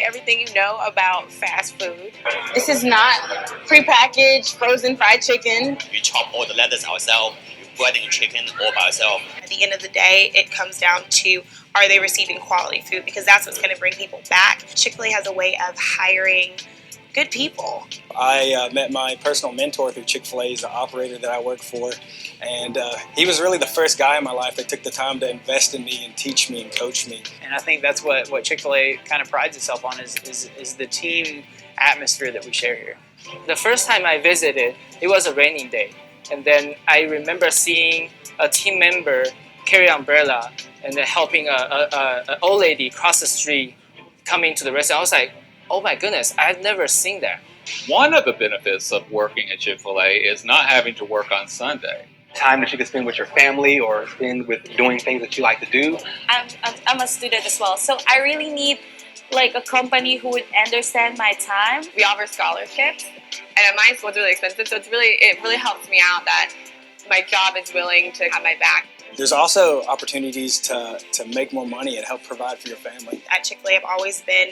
everything you know about fast food. This is not prepackaged frozen fried chicken. We chop all the lettuce ourselves, we breading the chicken all by ourselves. At the end of the day, it comes down to, are they receiving quality food? Because that's what's going to bring people back. Chick-fil-A has a way of hiring good people. I met my personal mentor through Chick-fil-A. He's the operator that I work for. And he was really the first guy in my life that took the time to invest in me and teach me and coach me. And I think that's what Chick-fil-A kind of prides itself on is the team atmosphere that we share here. The first time I visited, it was a raining day. And then I remember seeing a team member carry an umbrella and then helping an old lady cross the street coming to the restaurant. I was like, oh my goodness, I've never seen that. One of the benefits of working at Chick-fil-A is not having to work on Sunday. Time that you can spend with your family or spend with doing things that you like to do. I'm a student as well, so I really need like a company who would understand my time. We offer scholarships, and at my school it's really expensive, so it really helps me out that my job is willing to have my back. There's also opportunities to make more money and help provide for your family. At Chick-fil-A, I've always been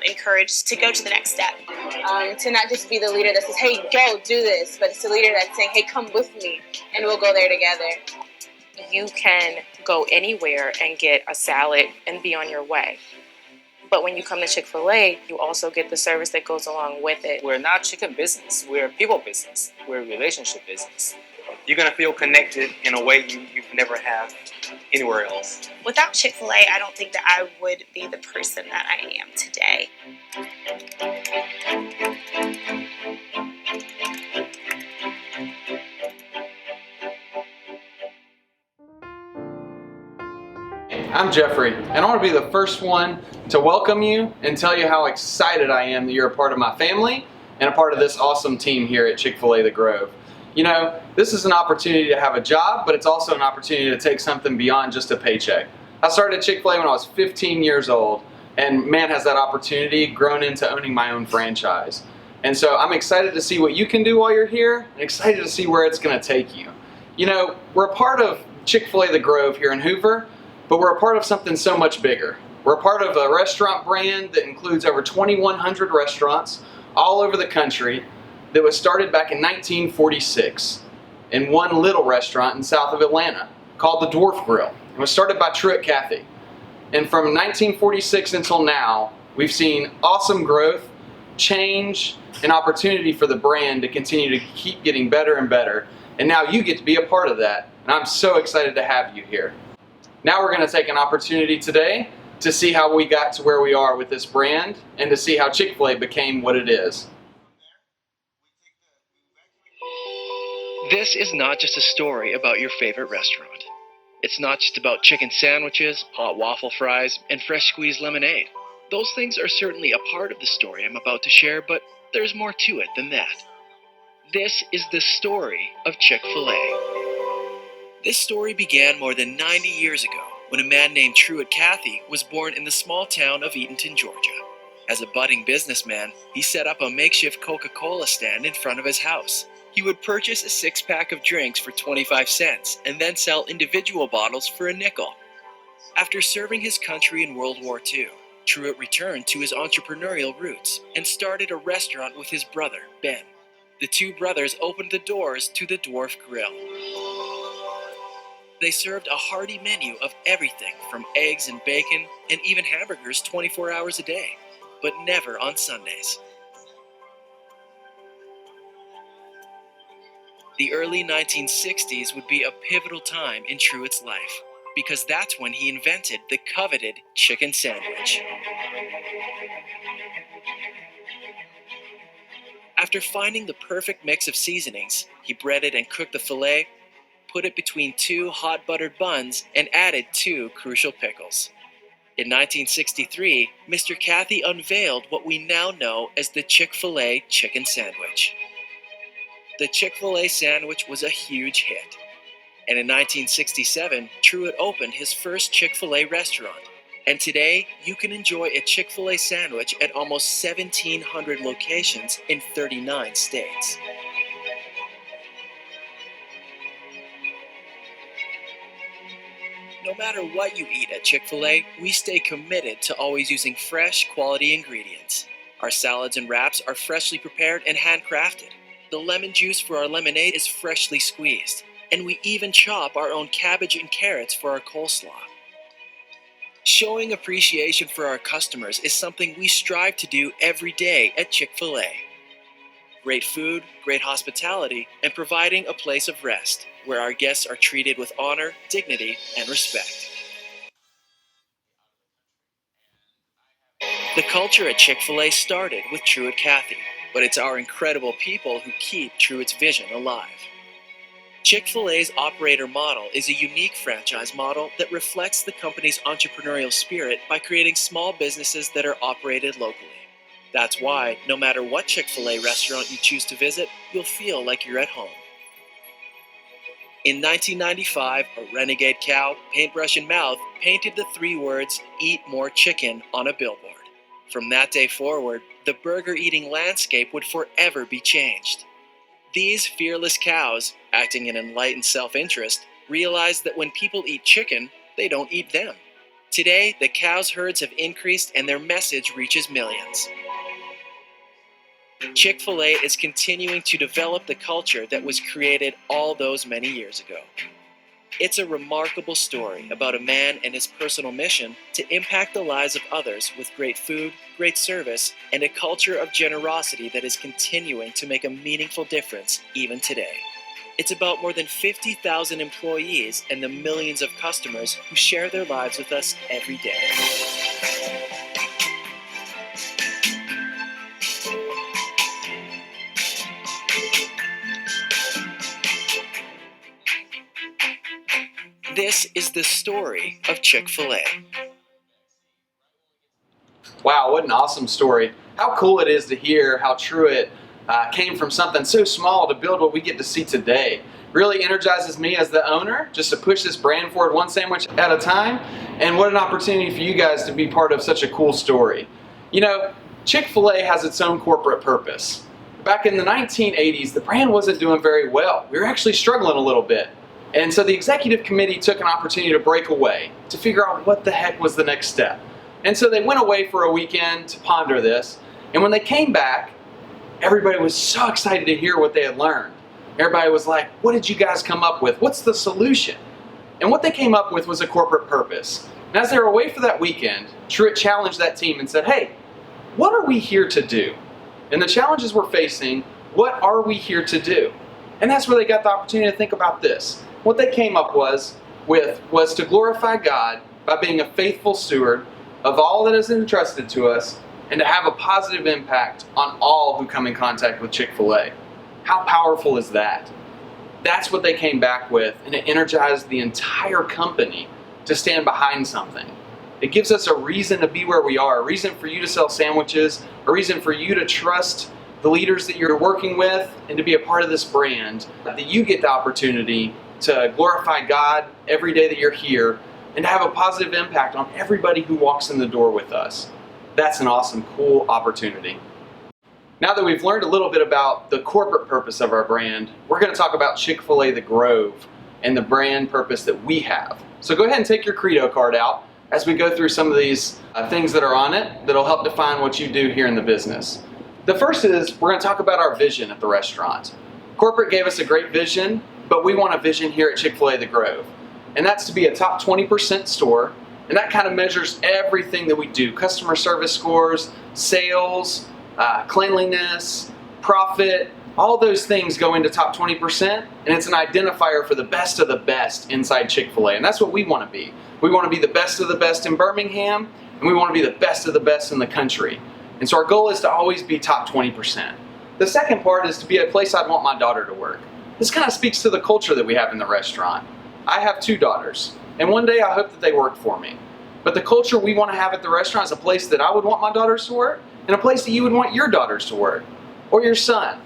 encouraged to go to the next step. To not just be the leader that says, hey, go do this, but it's the leader that's saying, hey, come with me, and we'll go there together. You can go anywhere and get a salad and be on your way. But when you come to Chick-fil-A, you also get the service that goes along with it. We're not chicken business, we're people business, we're relationship business. You're going to feel connected in a way you've never have anywhere else. Without Chick-fil-A, I don't think that I would be the person that I am today. I'm Jeffrey, and I want to be the first one to welcome you and tell you how excited I am that you're a part of my family and a part of this awesome team here at Chick-fil-A The Grove. You know, this is an opportunity to have a job, but it's also an opportunity to take something beyond just a paycheck. I started at Chick-fil-A when I was 15 years old, and man, has that opportunity grown into owning my own franchise. And so I'm excited to see what you can do while you're here, and excited to see where it's going to take you. You know, we're a part of Chick-fil-A The Grove here in Hoover, but we're a part of something so much bigger. We're a part of a restaurant brand that includes over 2,100 restaurants all over the country that was started back in 1946 in one little restaurant in south of Atlanta called the Dwarf Grill. It was started by Truett Cathy. And from 1946 until now, we've seen awesome growth, change, and opportunity for the brand to continue to keep getting better and better. And now you get to be a part of that. And I'm so excited to have you here. Now we're going to take an opportunity today to see how we got to where we are with this brand and to see how Chick-fil-A became what it is. This is not just a story about your favorite restaurant. It's not just about chicken sandwiches, hot waffle fries, and fresh squeezed lemonade. Those things are certainly a part of the story I'm about to share, but there's more to it than that. This is the story of Chick-fil-A. This story began more than 90 years ago when a man named Truett Cathy was born in the small town of Eatonton, Georgia. As a budding businessman, he set up a makeshift Coca-Cola stand in front of his house. He would purchase a six-pack of drinks for 25 cents and then sell individual bottles for a nickel. After serving his country in World War II, Truett returned to his entrepreneurial roots and started a restaurant with his brother, Ben. The two brothers opened the doors to the Dwarf Grill. They served a hearty menu of everything from eggs and bacon and even hamburgers 24 hours a day, but never on Sundays. The early 1960s would be a pivotal time in Truett's life, because that's when he invented the coveted chicken sandwich. After finding the perfect mix of seasonings, he breaded and cooked the filet, put it between two hot buttered buns, and added 2 crucial pickles. In 1963, Mr. Cathy unveiled what we now know as the Chick-fil-A chicken sandwich. The Chick-fil-A sandwich was a huge hit, and in 1967, Truett opened his first Chick-fil-A restaurant. And today, you can enjoy a Chick-fil-A sandwich at almost 1,700 locations in 39 states. No matter what you eat at Chick-fil-A, we stay committed to always using fresh, quality ingredients. Our salads and wraps are freshly prepared and handcrafted. The lemon juice for our lemonade is freshly squeezed, and we even chop our own cabbage and carrots for our coleslaw. Showing appreciation for our customers is something we strive to do every day at Chick-fil-A. Great food, great hospitality, and providing a place of rest where our guests are treated with honor, dignity, and respect. The culture at Chick-fil-A started with Truett Cathy, but it's our incredible people who keep Truett's vision alive. Chick-fil-A's operator model is a unique franchise model that reflects the company's entrepreneurial spirit by creating small businesses that are operated locally. That's why, no matter what Chick-fil-A restaurant you choose to visit, you'll feel like you're at home. In 1995, a renegade cow, paintbrush in mouth, painted the 3 words, "Eat more chicken," on a billboard. From that day forward, the burger-eating landscape would forever be changed. These fearless cows, acting in enlightened self-interest, realized that when people eat chicken, they don't eat them. Today, the cows' herds have increased and their message reaches millions. Chick-fil-A is continuing to develop the culture that was created all those many years ago. It's a remarkable story about a man and his personal mission to impact the lives of others with great food, great service, and a culture of generosity that is continuing to make a meaningful difference even today. It's about more than 50,000 employees and the millions of customers who share their lives with us every day. This is the story of Chick-fil-A. Wow, what an awesome story. How cool it is to hear how Truett came from something so small to build what we get to see today. Really energizes me as the owner just to push this brand forward one sandwich at a time. And what an opportunity for you guys to be part of such a cool story. You know, Chick-fil-A has its own corporate purpose. Back in the 1980s, the brand wasn't doing very well. We were actually struggling a little bit. And so the executive committee took an opportunity to break away, to figure out what the heck was the next step. And so they went away for a weekend to ponder this. And when they came back, everybody was so excited to hear what they had learned. Everybody was like, what did you guys come up with? What's the solution? And what they came up with was a corporate purpose. And as they were away for that weekend, Truett challenged that team and said, hey, what are we here to do? And the challenges we're facing, what are we here to do? And that's where they got the opportunity to think about this. What they came up with was to glorify God by being a faithful steward of all that is entrusted to us and to have a positive impact on all who come in contact with Chick-fil-A. How powerful is that? That's what they came back with, and it energized the entire company to stand behind something. It gives us a reason to be where we are, a reason for you to sell sandwiches, a reason for you to trust the leaders that you're working with and to be a part of this brand, that you get the opportunity to glorify God every day that you're here and to have a positive impact on everybody who walks in the door with us. That's an awesome, cool opportunity. Now that we've learned a little bit about the corporate purpose of our brand, we're going to talk about Chick-fil-A The Grove and the brand purpose that we have. So go ahead and take your Credo card out as we go through some of these things that are on it that'll help define what you do here in the business. The first is we're going to talk about our vision at the restaurant. Corporate gave us a great vision, but we want a vision here at Chick-fil-A The Grove. And that's to be a top 20% store. And that kind of measures everything that we do. Customer service scores, sales, cleanliness, profit, all those things go into top 20%. And it's an identifier for the best of the best inside Chick-fil-A. And that's what we want to be. We want to be the best of the best in Birmingham. And we want to be the best of the best in the country. And so our goal is to always be top 20%. The second part is to be a place I'd want my daughter to work. This kind of speaks to the culture that we have in the restaurant. I have 2 daughters, and one day I hope that they work for me. But the culture we want to have at the restaurant is a place that I would want my daughters to work, and a place that you would want your daughters to work, or your son,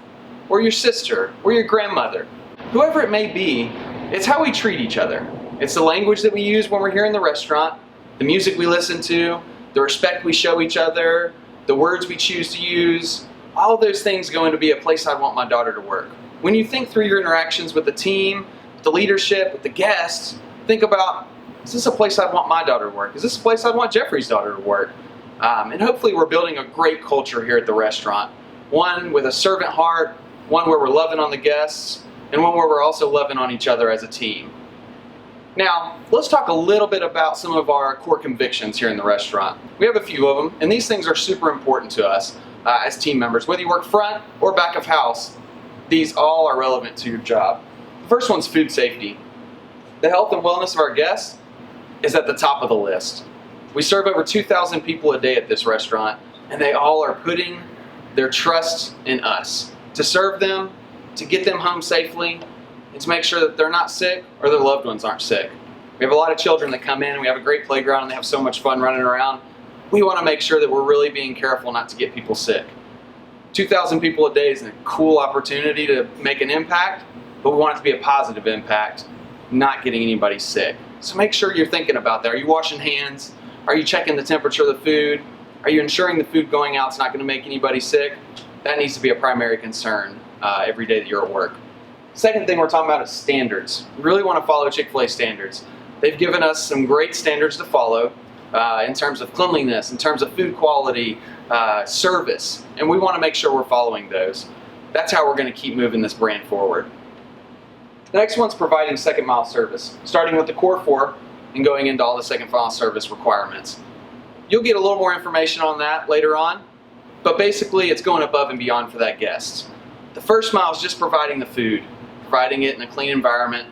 or your sister, or your grandmother. Whoever it may be, it's how we treat each other. It's the language that we use when we're here in the restaurant, the music we listen to, the respect we show each other, the words we choose to use. All those things go into be a place I'd want my daughter to work. When you think through your interactions with the team, with the leadership, with the guests, think about Is this a place I'd want my daughter to work? Is this a place I'd want Jeffrey's daughter to work? And hopefully we're building a great culture here at the restaurant. One with a servant heart, one where we're loving on the guests, and one where we're also loving on each other as a team. Now, let's talk a little bit about some of our core convictions here in the restaurant. We have a few of them, and these things are super important to us as team members. Whether you work front or back of house, these all are relevant to your job. The first one's food safety. The health and wellness of our guests is at the top of the list. We serve over 2,000 people a day at this restaurant, and they all are putting their trust in us to serve them, to get them home safely, and to make sure that they're not sick or their loved ones aren't sick. We have a lot of children that come in, we have a great playground, and they have so much fun running around. We want to make sure that we're really being careful not to get people sick. 2,000 people a day is a cool opportunity to make an impact, but we want it to be a positive impact, not getting anybody sick. So make sure you're thinking about that. Are you washing hands? Are you checking the temperature of the food? Are you ensuring the food going out is not going to make anybody sick? That needs to be a primary concern every day that you're at work. Second thing we're talking about is standards. We really want to follow Chick-fil-A standards. They've given us some great standards to follow in terms of cleanliness, in terms of food quality, service, and we want to make sure we're following those. That's how we're going to keep moving this brand forward. The next one's providing second mile service, starting with the core 4 and going into all the second mile service requirements. You'll get a little more information on that later on, but basically it's going above and beyond for that guest. The first mile is just providing the food, providing it in a clean environment,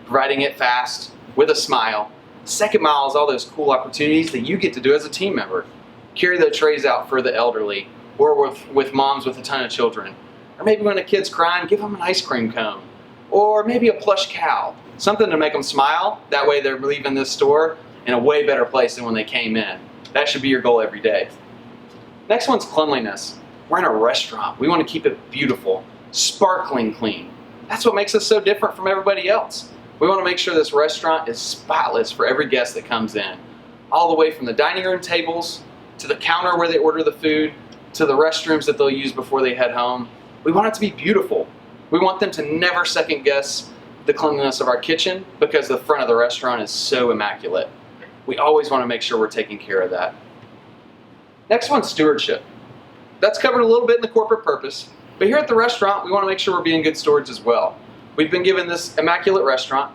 providing it fast, with a smile. The second mile is all those cool opportunities that you get to do as a team member. Carry the trays out for the elderly, or with moms with a ton of children. Or maybe when a kid's crying, give them an ice cream cone. Or maybe a plush cow. Something to make them smile, that way they're leaving this store in a way better place than when they came in. That should be your goal every day. Next one's cleanliness. We're in a restaurant. We want to keep it beautiful, sparkling clean. That's what makes us so different from everybody else. We want to make sure this restaurant is spotless for every guest that comes in. All the way from the dining room tables, to the counter where they order the food, to the restrooms that they'll use before they head home. We want it to be beautiful. We want them to never second guess the cleanliness of our kitchen because the front of the restaurant is so immaculate. We always want to make sure we're taking care of that. Next one's stewardship. That's covered a little bit in the corporate purpose, but here at the restaurant, we want to make sure we're being good stewards as well. We've been given this immaculate restaurant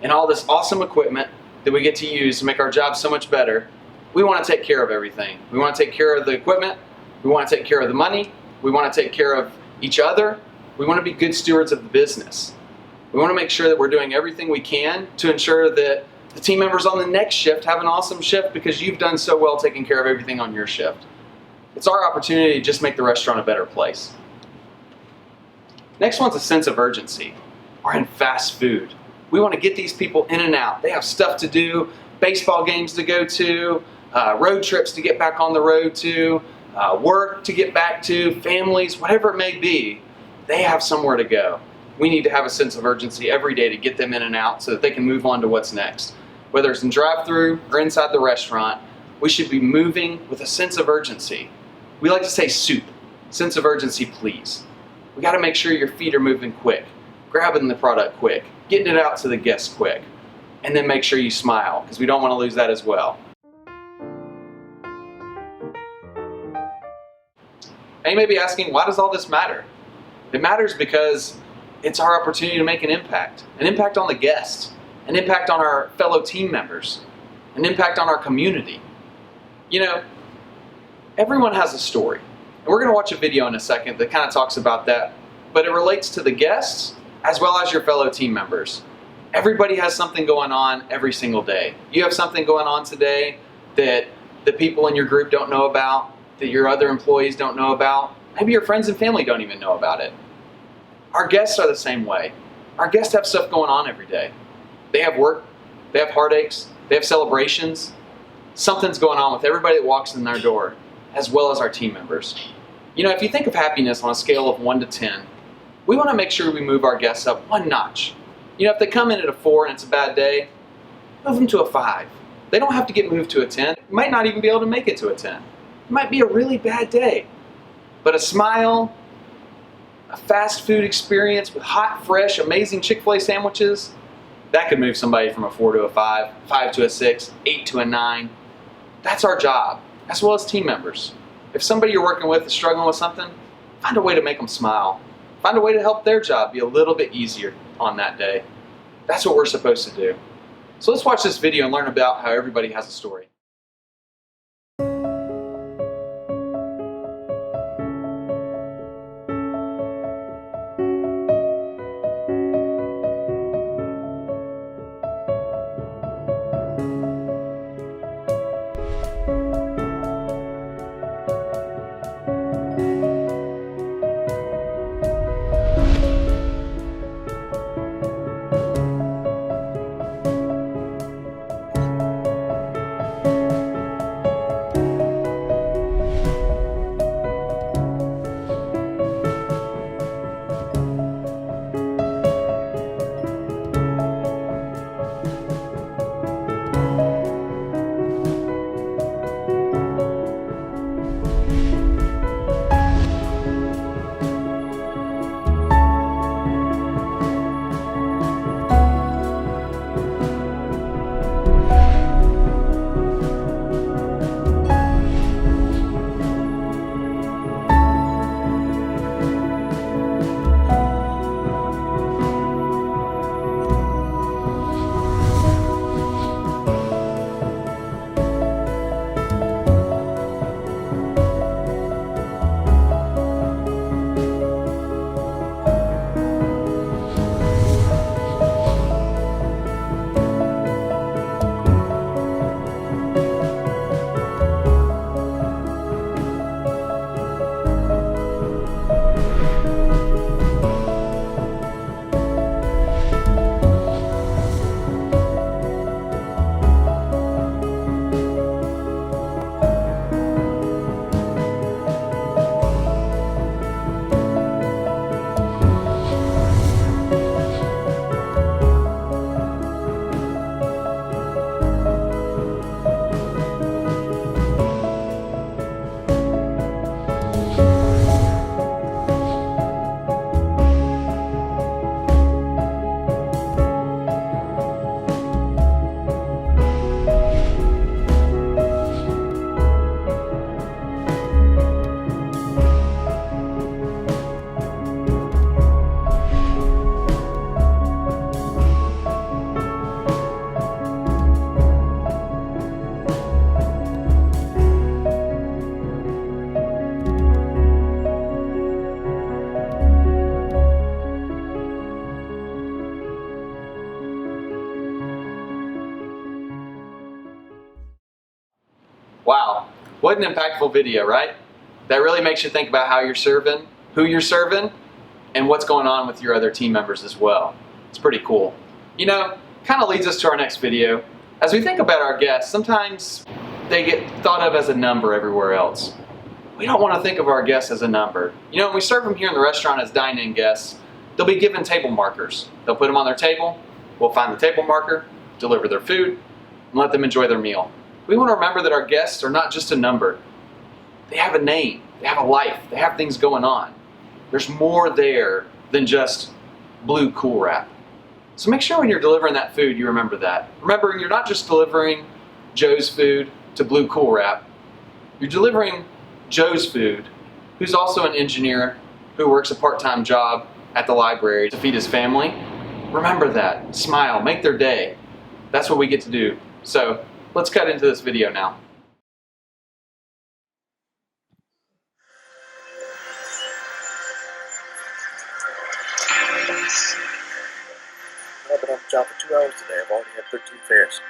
and all this awesome equipment that we get to use to make our job so much better. We want to take care of everything. We want to take care of the equipment. We want to take care of the money. We want to take care of each other. We want to be good stewards of the business. We want to make sure that we're doing everything we can to ensure that the team members on the next shift have an awesome shift because you've done so well taking care of everything on your shift. It's our opportunity to just make the restaurant a better place. Next one's a sense of urgency. We're in fast food. We want to get these people in and out. They have stuff to do, baseball games to go to, road trips to get back on the road to, work to get back to, families, whatever it may be. They have somewhere to go. We need to have a sense of urgency every day to get them in and out so that they can move on to what's next. Whether it's in drive-thru or inside the restaurant, we should be moving with a sense of urgency. We like to say soup. Sense of urgency, please. We got to make sure your feet are moving quick, grabbing the product quick, getting it out to the guests quick, and then make sure you smile because we don't want to lose that as well. And you may be asking, why does all this matter? It matters because it's our opportunity to make an impact on the guests, an impact on our fellow team members, an impact on our community. You know, everyone has a story. And we're going to watch a video in a second that kind of talks about that, but it relates to the guests as well as your fellow team members. Everybody has something going on every single day. You have something going on today that the people in your group don't know about, that your other employees don't know about. Maybe your friends and family don't even know about it. Our guests are the same way. Our guests have stuff going on every day. They have work, they have heartaches, they have celebrations. Something's going on with everybody that walks in their door, as well as our team members. You know, if you think of happiness on a scale of 1 to 10, we want to make sure we move our guests up one notch. You know, if they come in at a 4 and it's a bad day, move them to a 5. They don't have to get moved to a 10. You might not even be able to make it to a 10. It might be a really bad day. But a smile, a fast food experience with hot, fresh, amazing Chick-fil-A sandwiches, That could move somebody from a 4 to a 5, 5 to a 6, 8 to a 9. That's our job, as well as team members. If somebody you're working with is struggling with something, find a way to make them smile. Find a way to help their job be a little bit easier on that day. That's what we're supposed to do. So let's watch this video and learn about how everybody has a story. Wow, what an impactful video, right? That really makes you think about how you're serving, who you're serving, and what's going on with your other team members as well. It's pretty cool. You know, kind of leads us to our next video. As we think about our guests, sometimes they get thought of as a number everywhere else. We don't want to think of our guests as a number. You know, when we serve them here in the restaurant as dine-in guests, they'll be given table markers. They'll put them on their table, we'll find the table marker, deliver their food, and let them enjoy their meal. We want to remember that our guests are not just a number. They have a name, they have a life, they have things going on. There's more there than just blue Cool Wrap. So make sure when you're delivering that food, you remember that. Remember, you're not just delivering Joe's food to blue Cool Wrap. You're delivering Joe's food, who's also an engineer who works a part-time job at the library to feed his family. Remember that. Smile. Make their day. That's what we get to do. So let's cut into this video now. I've been on the job for 2 hours today. I've already had 13 fares.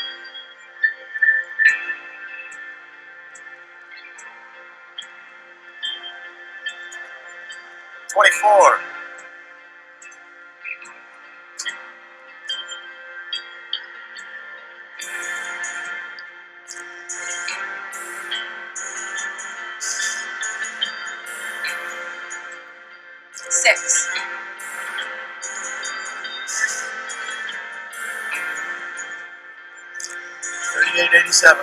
$24. $6. $38.87.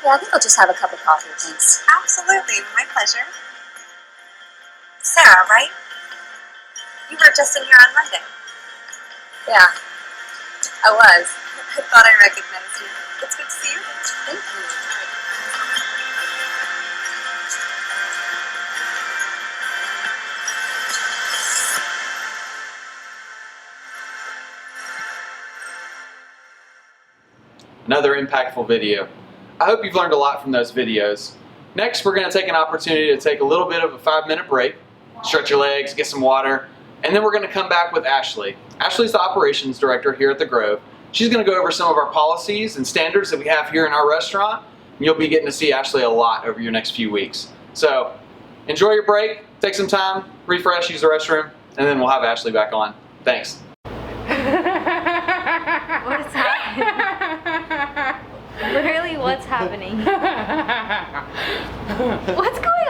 Yeah, I think I'll just have a cup of coffee, thanks. Absolutely, my pleasure. Sarah, right? You were just in here on Monday. Yeah, I was. I thought I recognized you. It's good to see you. Thank you. Another impactful video. I hope you've learned a lot from those videos. Next, we're going to take an opportunity to take a little bit of a 5-minute break, stretch your legs, get some water, and then we're going to come back with Ashley. Ashley's the operations director here at the Grove. She's going to go over some of our policies and standards that we have here in our restaurant, and you'll be getting to see Ashley a lot over your next few weeks. So enjoy your break, take some time, refresh, use the restroom, and then we'll have Ashley back on. Thanks. What's happening? Literally, what's happening? What's going on?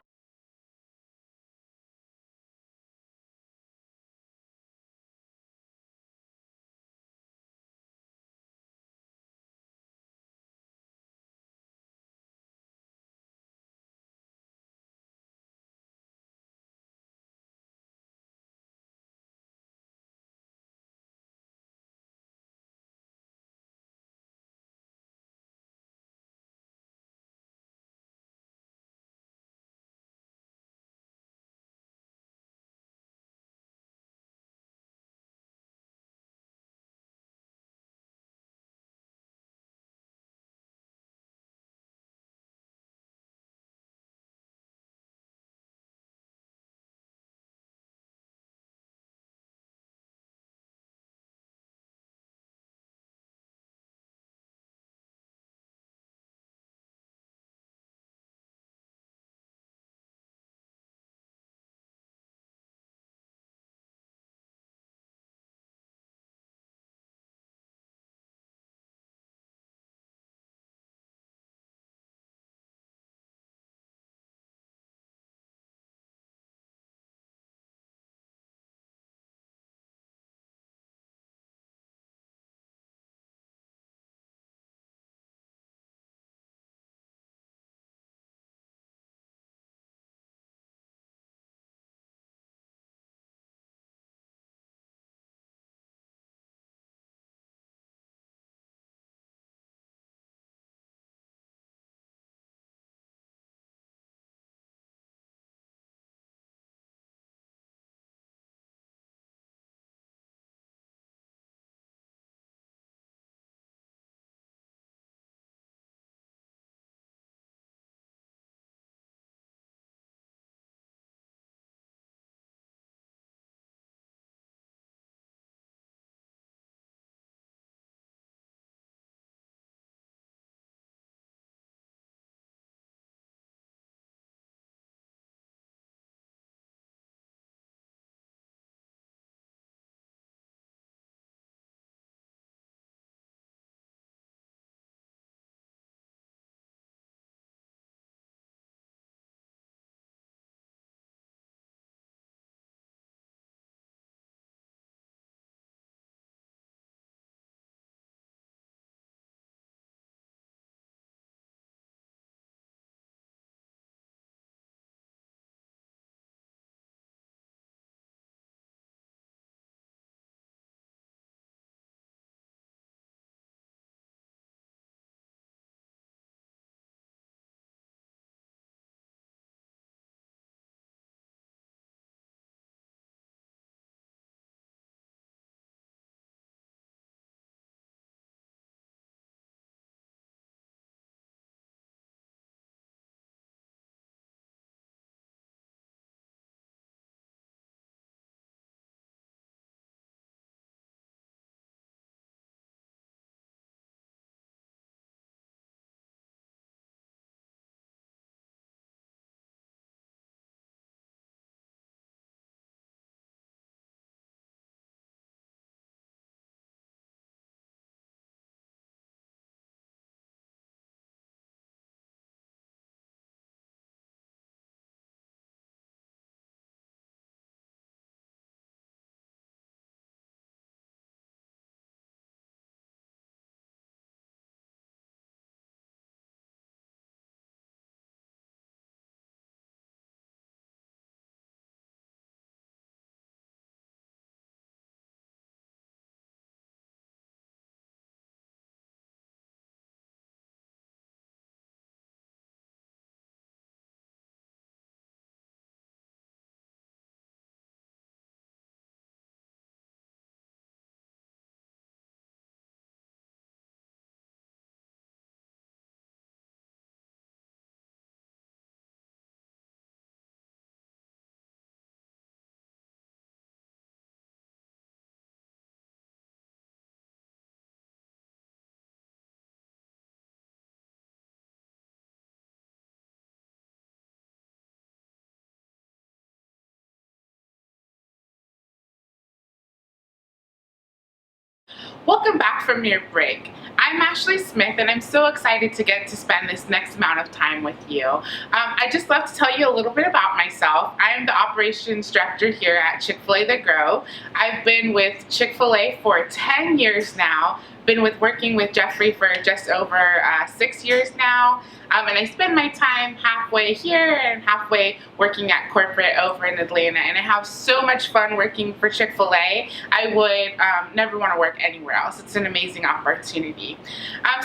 Welcome back from your break. I'm Ashley Smith and I'm so excited to get to spend this next amount of time with you. I just love to tell you a little bit about myself. I am the operations director here at Chick-fil-A The Grow. I've been with Chick-fil-A for 10 years now. Been working with Jeffrey for just over 6 years now. And I spend my time halfway here and halfway working at corporate over in Atlanta. And I have so much fun working for Chick-fil-A. I would never want to work anywhere else. It's an amazing opportunity.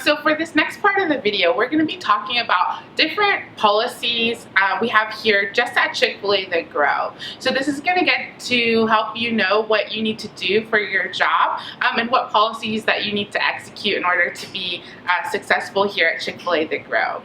So for this next part of the video, we're going to be talking about different policies we have here just at Chick-fil-A The Grow. So this is going to get to help you know what you need to do for your job and what policies that you need to execute in order to be successful here at Chick-fil-A The Grow.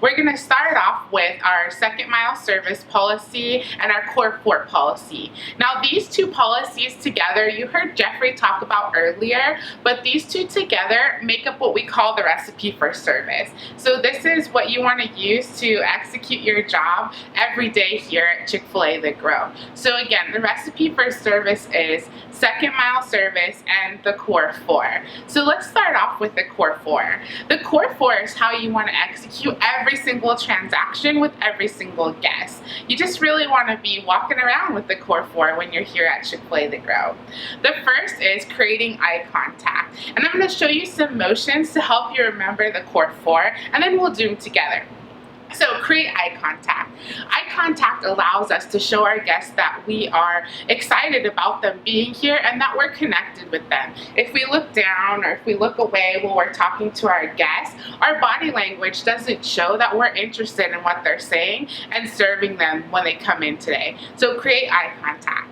We're going to start off with our second mile service policy and our core 4 policy. Now these two policies together, you heard Jeffrey talk about earlier, but these two together make up what we call the recipe for service. So this is what you want to use to execute your job every day here at Chick-fil-A The Grow. So again, the recipe for service is second mile service and the core 4. So let's start off with the core 4. The core 4 is how you want to execute every single transaction with every single guest. You just really want to be walking around with the core 4 when you're here at Chick-fil-A The Grow. The first is creating eye contact. And I'm going to show you some motions to help you remember the core 4, and then we'll do them together. So create eye contact. Eye contact allows us to show our guests that we are excited about them being here and that we're connected with them. If we look down or if we look away while we're talking to our guests, our body language doesn't show that we're interested in what they're saying and serving them when they come in today. So create eye contact.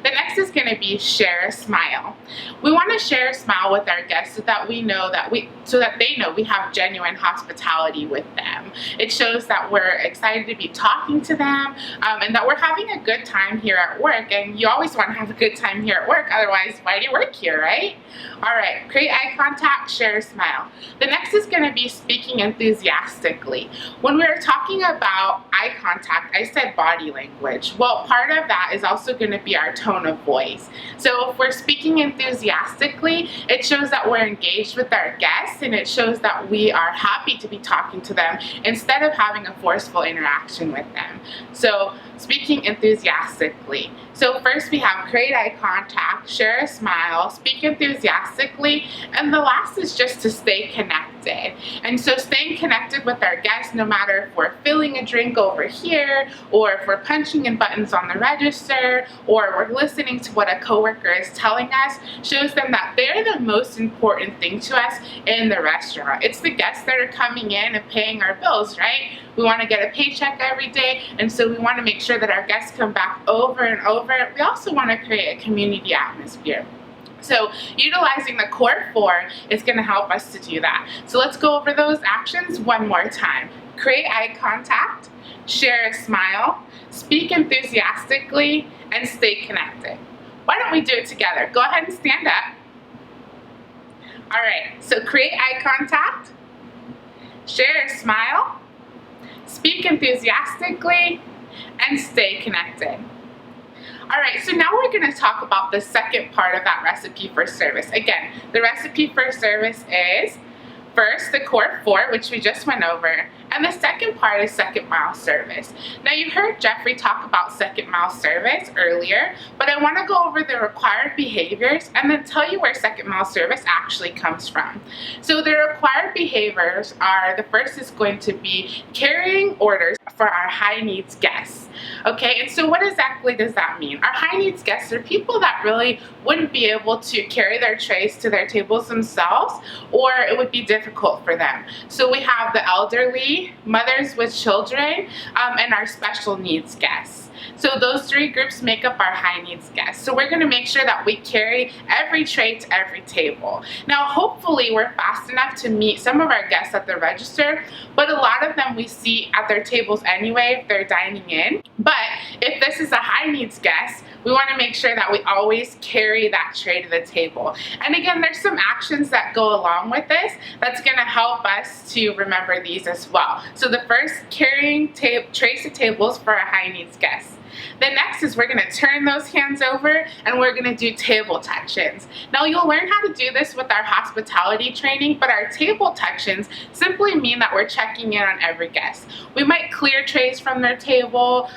The next is going to be share a smile. We want to share a smile with our guests so that they know we have genuine hospitality with them. It shows that we're excited to be talking to them and that we're having a good time here at work. And you always want to have a good time here at work, otherwise why do you work here, right? All right, create eye contact, share a smile. The next is going to be speaking enthusiastically. When we were talking about eye contact, I said body language. Well, part of that is also going to be our tone of voice. So if we're speaking enthusiastically, it shows that we're engaged with our guests and it shows that we are happy to be talking to them instead of having a forceful interaction with them. So speaking enthusiastically. So first we have create eye contact, share a smile, speak enthusiastically, and the last is just to stay connected. And so staying connected with our guests, no matter if we're filling a drink over here, or if we're punching in buttons on the register, or we're listening to what a coworker is telling us, shows them that they're the most important thing to us in the restaurant. It's the guests that are coming in and paying our bills, right? We want to get a paycheck every day, and so we want to make sure that our guests come back over and over. We also want to create a community atmosphere. So utilizing the core 4 is going to help us to do that. So let's go over those actions one more time. Create eye contact, share a smile, speak enthusiastically, and stay connected. Why don't we do it together? Go ahead and stand up. All right, so create eye contact, share a smile, speak enthusiastically, and stay connected. All right, so now we're going to talk about the second part of that recipe for service. Again, the recipe for service is first the core 4, which we just went over, and the second part is second mile service. Now you heard Jeffrey talk about second mile service earlier, but I want to go over the required behaviors and then tell you where second mile service actually comes from. So the required behaviors are, the first is going to be carrying orders for our high needs guests. Okay, and so what exactly does that mean? Our high needs guests are people that really wouldn't be able to carry their trays to their tables themselves, or it would be difficult for them. So we have the elderly, mothers with children, and our special needs guests. So those 3 groups make up our high needs guests. So we're going to make sure that we carry every tray to every table. Now hopefully we're fast enough to meet some of our guests at the register, but a lot of them we see at their tables anyway if they're dining in. But if this is a high needs guest, we want to make sure that we always carry that tray to the table. And again, there's some actions that go along with this that's going to help us to remember these as well. So the first, carrying trays to tables for our high needs guests. The next is we're going to turn those hands over and we're going to do table touch-ins. Now you'll learn how to do this with our hospitality training, but our table touch-ins simply mean that we're checking in on every guest. We might clear trays from their table,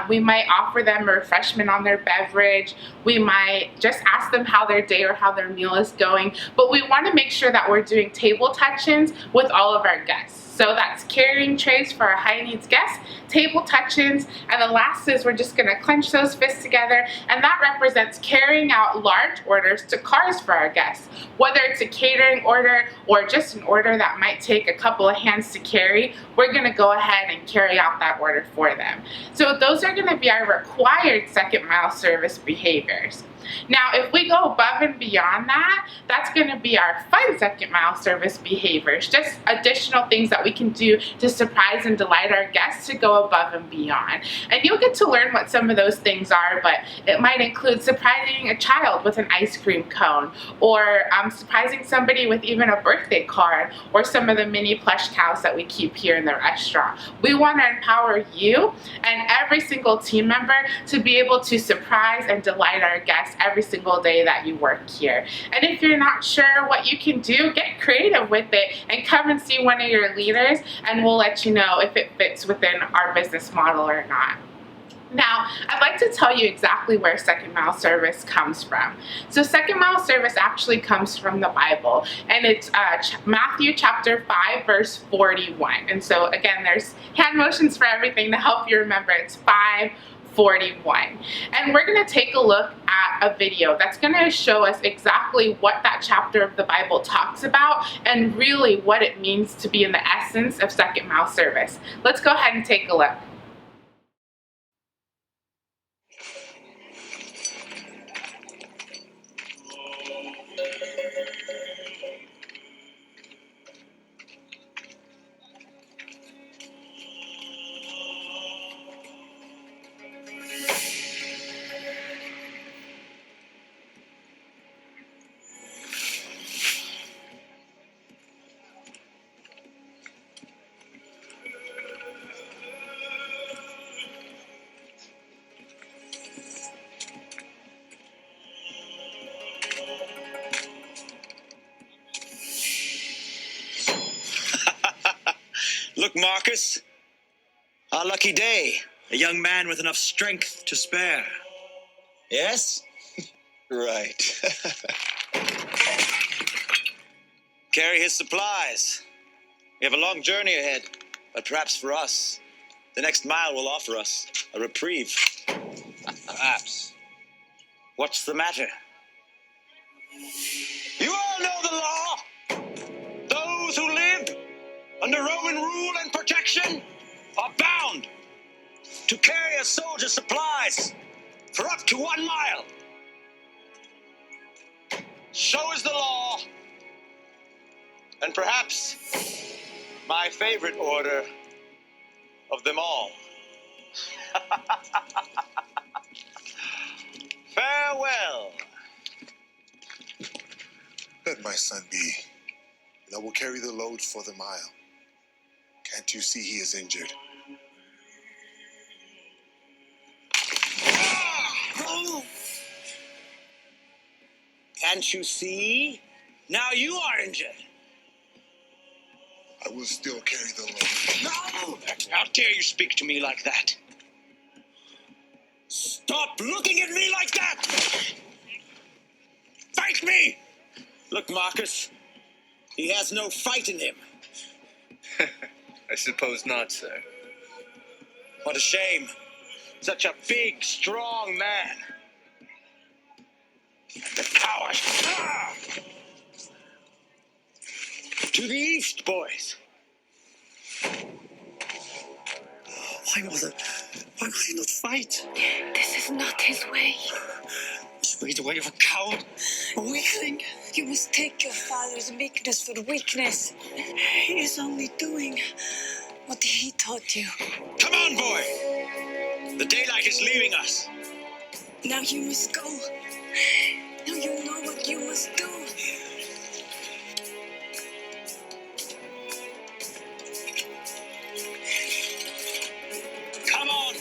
we might offer them a refreshment on their beverage, we might just ask them how their day or how their meal is going, but we want to make sure that we're doing table touch-ins with all of our guests. So that's carrying trays for our high needs guests, table touch-ins, and the last is we're just gonna clench those fists together, and that represents carrying out large orders to cars for our guests. Whether it's a catering order or just an order that might take a couple of hands to carry, we're gonna go ahead and carry out that order for them. So those are gonna be our required second mile service behaviors. Now, if we go above and beyond that, that's going to be our fun second mile service behaviors, just additional things that we can do to surprise and delight our guests to go above and beyond. And you'll get to learn what some of those things are, but it might include surprising a child with an ice cream cone, or surprising somebody with even a birthday card, or some of the mini plush cows that we keep here in the restaurant. We want to empower you and every single team member to be able to surprise and delight our guests every single day that you work here. And if you're not sure what you can do, get creative with it and come and see one of your leaders, and we'll let you know if it fits within our business model or not. Now, I'd like to tell you exactly where second mile service comes from. So second mile service actually comes from the Bible, and it's Matthew chapter 5 verse 41. And so again, there's hand motions for everything to help you remember. It's 5:41. And we're going to take a look at a video that's going to show us exactly what that chapter of the Bible talks about and really what it means to be in the essence of second mile service. Let's go ahead and take a look. Look, Marcus, our lucky day. A young man with enough strength to spare. Yes? Right. Carry his supplies. We have a long journey ahead, but perhaps for us, the next mile will offer us a reprieve. Perhaps. What's the matter? You all know the law. Those who live under Roman rule and protection are bound to carry a soldier's supplies for up to 1 mile. So is the law, and perhaps my favorite order of them all. Farewell. Let my son be, and I will carry the load for the mile. Can't you see he is injured? Can't you see? Now you are injured. I will still carry the load. No! How dare you speak to me like that? Stop looking at me like that! Fight me! Look, Marcus, he has no fight in him. I suppose not, sir. What a shame. Such a big, strong man. The coward. Ah! To the east, boys. Why will he not fight? This is not his way. This way the way of a coward, a weakling. You mistake your father's weakness for weakness. He is only doing what he taught you. Come on, boy. The daylight is leaving us. Now you must go. Now you know what you must do. Come on.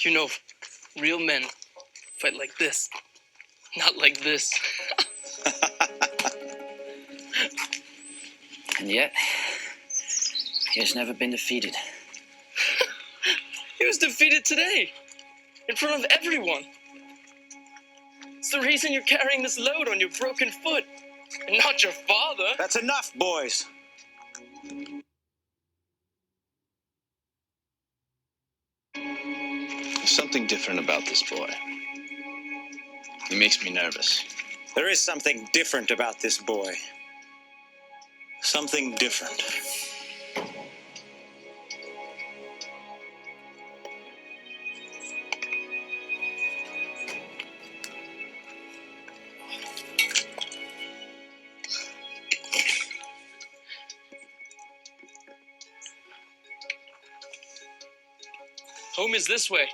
You know, real men fight like this, not like this. And yet, he has never been defeated. He was defeated today, in front of everyone. It's the reason you're carrying this load on your broken foot, and not your father. That's enough, boys. There's something different about this boy. He makes me nervous. There is something different about this boy. Something different. Home is this way.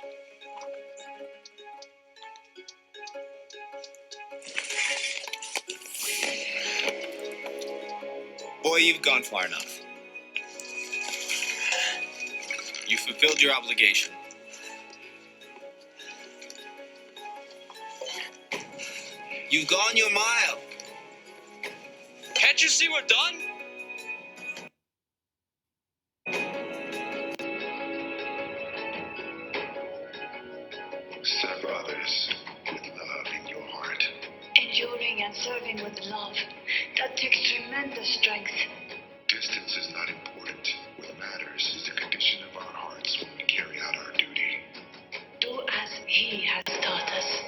Boy, you've gone far enough. You fulfilled your obligation. You've gone your mile. Can't you see we're done? Serve others with love in your heart. Enduring and serving with love, that takes tremendous strength. Distance is not important. What matters is the condition of our hearts when we carry out our duty. Do as he has taught us.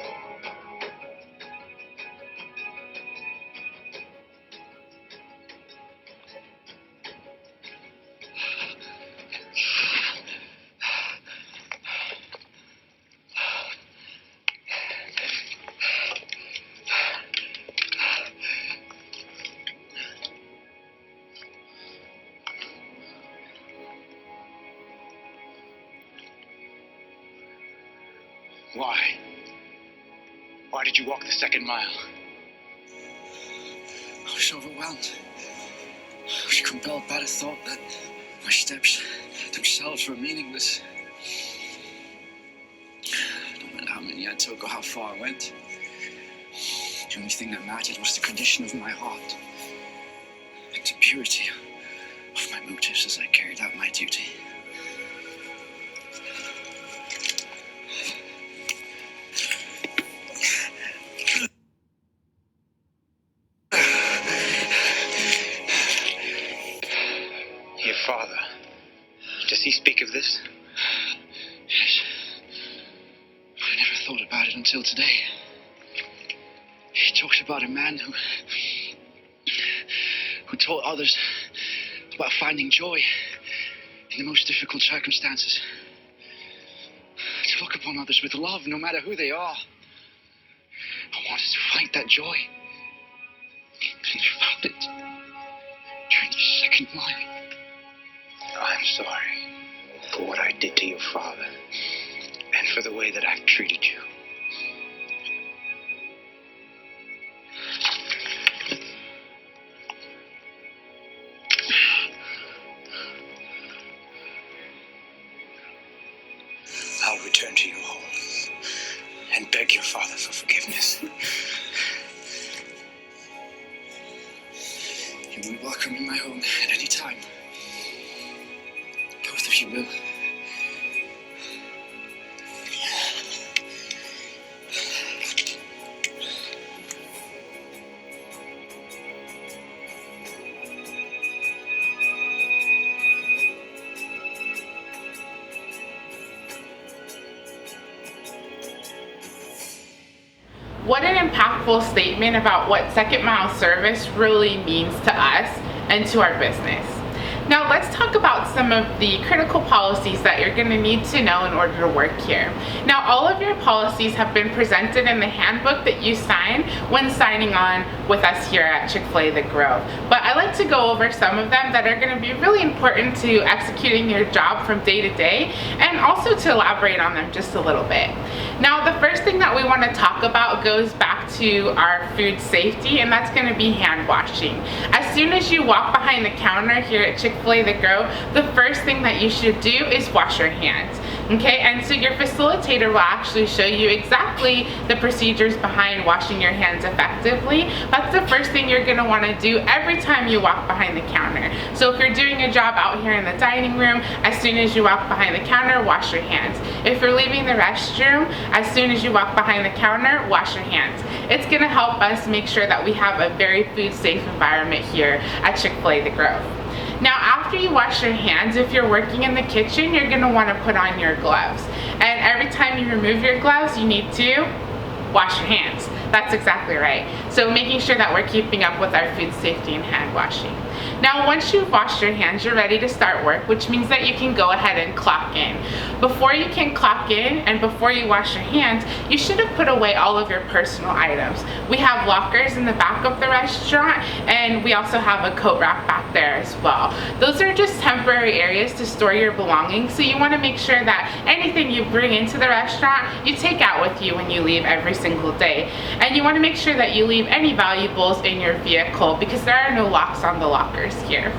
Why? Why did you walk the second mile? I was overwhelmed. I was compelled by the thought that my steps themselves were meaningless. No matter how many I took or how far I went, the only thing that mattered was the condition of my heart and the purity of my motives as I carried out my duty. Your father. Does he speak of this? Yes. I never thought about it until today. He talks about a man who taught others about finding joy in the most difficult circumstances. To look upon others with love, no matter who they are. I wanted to find that joy. And I found it during the second mile. I'm sorry for what I did to your father and for the way that I've treated you. I'll return to your home and beg your father for forgiveness. You will be welcome in my home at any time. Both of you will. What an impactful statement about what second mile service really means to us and to our business. Now let's talk about some of the critical policies that you're going to need to know in order to work here. Now all of your policies have been presented in the handbook that you sign when signing on with us here at Chick-fil-A The Grove. But I like to go over some of them that are going to be really important to executing your job from day to day, and also to elaborate on them just a little bit. Now the first thing that we want to talk about goes back to our food safety, and that's going to be hand washing. As soon as you walk behind the counter here at Chick-fil-A, Chick-fil-A The Grove, the first thing that you should do is wash your hands. Okay, and so your facilitator will actually show you exactly the procedures behind washing your hands effectively. That's the first thing you're going to want to do every time you walk behind the counter. So if you're doing a job out here in the dining room, as soon as you walk behind the counter, wash your hands. If you're leaving the restroom, as soon as you walk behind the counter, wash your hands. It's going to help us make sure that we have a very food safe environment here at Chick-fil-A The Grove. Now, after you wash your hands, if you're working in the kitchen, you're going to want to put on your gloves. And every time you remove your gloves, you need to wash your hands. That's exactly right. So making sure that we're keeping up with our food safety and hand washing. Now, once you've washed your hands, you're ready to start work, which means that you can go ahead and clock in. Before you can clock in and before you wash your hands, you should have put away all of your personal items. We have lockers in the back of the restaurant, and we also have a coat rack back there as well. Those are just temporary areas to store your belongings, so you want to make sure that anything you bring into the restaurant, you take out with you when you leave every single day. And you want to make sure that you leave any valuables in your vehicle because there are no locks on the lockers here.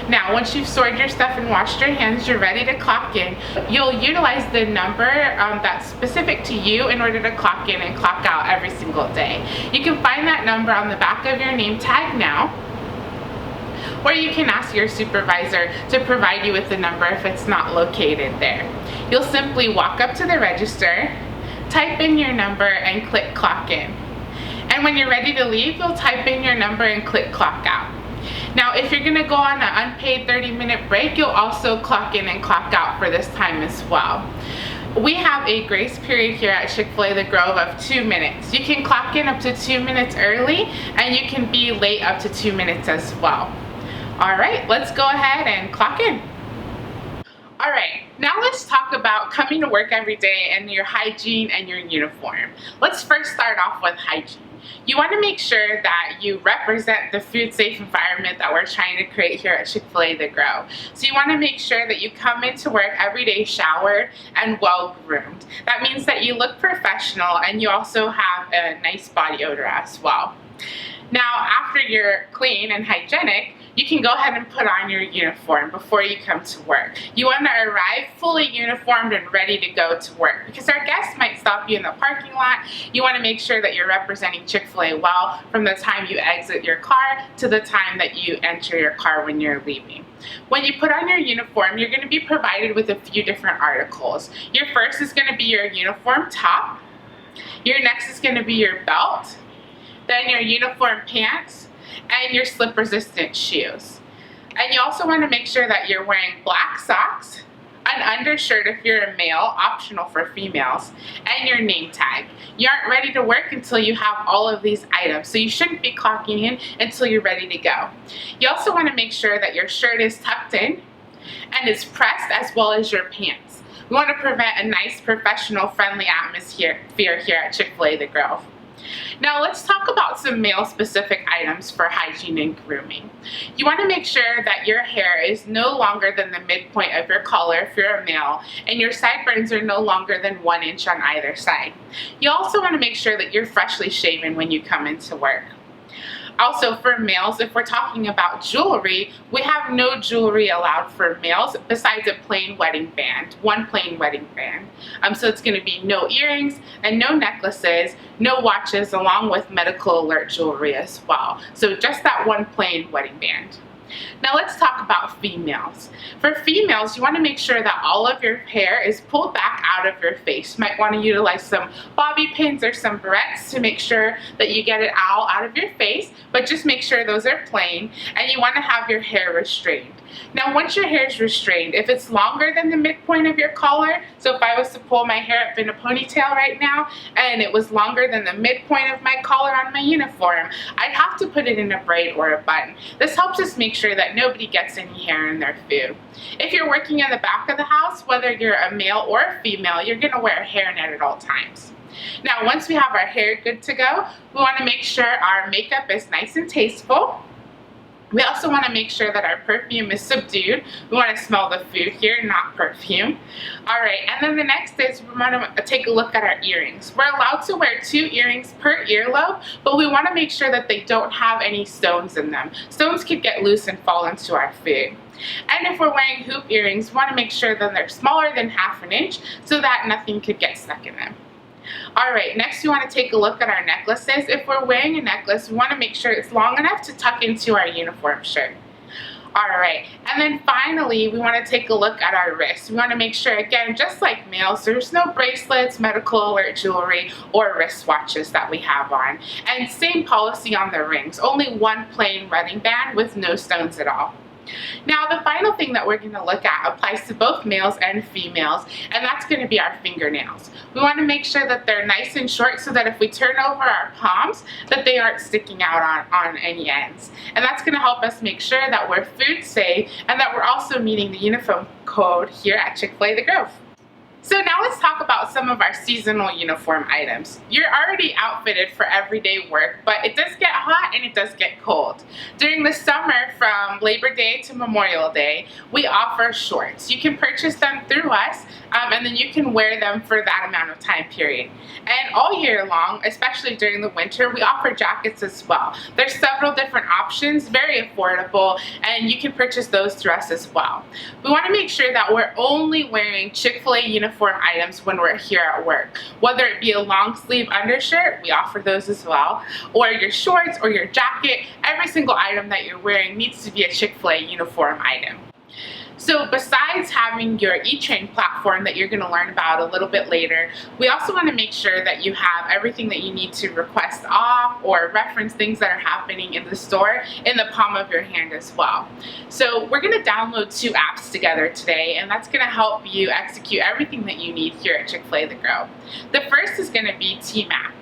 Now, once you've stored your stuff and washed your hands, you're ready to clock in. You'll utilize the number that's specific to you in order to clock in and clock out every single day. You can find that number on the back of your name tag now, or you can ask your supervisor to provide you with the number if it's not located there. You'll simply walk up to the register, type in your number, and click clock in. And when you're ready to leave, you'll type in your number and click clock out. Now, if you're going to go on an unpaid 30-minute break, you'll also clock in and clock out for this time as well. We have a grace period here at Chick-fil-A The Grove of 2 minutes. You can clock in up to 2 minutes early, and you can be late up to 2 minutes as well. All right, let's go ahead and clock in. All right, now let's talk about coming to work every day and your hygiene and your uniform. Let's first start off with hygiene. You want to make sure that you represent the food safe environment that we're trying to create here at Chick-fil-A The Grove. So you want to make sure that you come into work every day showered and well groomed. That means that you look professional and you also have a nice body odor as well. Now, after you're clean and hygienic, you can go ahead and put on your uniform before you come to work. You want to arrive fully uniformed and ready to go to work because our guests might stop you in the parking lot. You want to make sure that you're representing Chick-fil-A well from the time you exit your car to the time that you enter your car when you're leaving. When you put on your uniform, you're going to be provided with a few different articles. Your first is going to be your uniform top. Your next is going to be your belt, then your uniform pants, and your slip-resistant shoes. And you also want to make sure that you're wearing black socks, an undershirt if you're a male, optional for females, and your name tag. You aren't ready to work until you have all of these items, so you shouldn't be clocking in until you're ready to go. You also want to make sure that your shirt is tucked in and is pressed, as well as your pants. We want to prevent a nice, professional, friendly atmosphere here at Chick-fil-A The Grove. Now let's talk about some male-specific items for hygiene and grooming. You want to make sure that your hair is no longer than the midpoint of your collar if you're a male, and your sideburns are no longer than 1 inch on either side. You also want to make sure that you're freshly shaven when you come into work. Also, for males, if we're talking about jewelry, we have no jewelry allowed for males besides a plain wedding band, one plain wedding band. So it's going to be no earrings and no necklaces, no watches, along with medical alert jewelry as well. So just that one plain wedding band. Now let's talk about females. For females, you want to make sure that all of your hair is pulled back out of your face. You might want to utilize some bobby pins or some barrettes to make sure that you get it all out of your face, but just make sure those are plain, and you want to have your hair restrained. Now once your hair is restrained, if it's longer than the midpoint of your collar, so if I was to pull my hair up in a ponytail right now and it was longer than the midpoint of my collar on my uniform, I'd have to put it in a braid or a bun. This helps us make sure that nobody gets any hair in their food. If you're working in the back of the house, whether you're a male or a female, you're going to wear a hairnet at all times. Now once we have our hair good to go, we want to make sure our makeup is nice and tasteful. We also want to make sure that our perfume is subdued. We want to smell the food here, not perfume. All right, and then the next is we want to take a look at our earrings. We're allowed to wear 2 earrings per earlobe, but we want to make sure that they don't have any stones in them. Stones could get loose and fall into our food. And if we're wearing hoop earrings, we want to make sure that they're smaller than 1/2 inch so that nothing could get stuck in them. Alright, next we want to take a look at our necklaces. If we're wearing a necklace, we want to make sure it's long enough to tuck into our uniform shirt. Alright, and then finally, we want to take a look at our wrists. We want to make sure, again, just like males, there's no bracelets, medical alert jewelry, or wristwatches that we have on. And same policy on the rings, only one plain wedding band with no stones at all. Now, the final thing that we're going to look at applies to both males and females, and that's going to be our fingernails. We want to make sure that they're nice and short so that if we turn over our palms, that they aren't sticking out on any ends. And that's going to help us make sure that we're food safe and that we're also meeting the uniform code here at Chick-fil-A The Grove. So now let's talk about some of our seasonal uniform items. You're already outfitted for everyday work, but it does get hot and it does get cold. During the summer, from Labor Day to Memorial Day, we offer shorts. You can purchase them through us, and then you can wear them for that amount of time period. And all year long, especially during the winter, we offer jackets as well. There's several different options, very affordable, and you can purchase those through us as well. We want to make sure that we're only wearing Chick-fil-A uniform items when we're here at work. Whether it be a long sleeve undershirt, we offer those as well, or your shorts or your jacket, every single item that you're wearing needs to be a Chick-fil-A uniform item. So besides having your E-Train platform that you're going to learn about a little bit later, we also want to make sure that you have everything that you need to request off or reference things that are happening in the store in the palm of your hand as well. So we're going to download 2 apps together today, and that's going to help you execute everything that you need here at Chick-fil-A The Grove. The first is going to be Team App.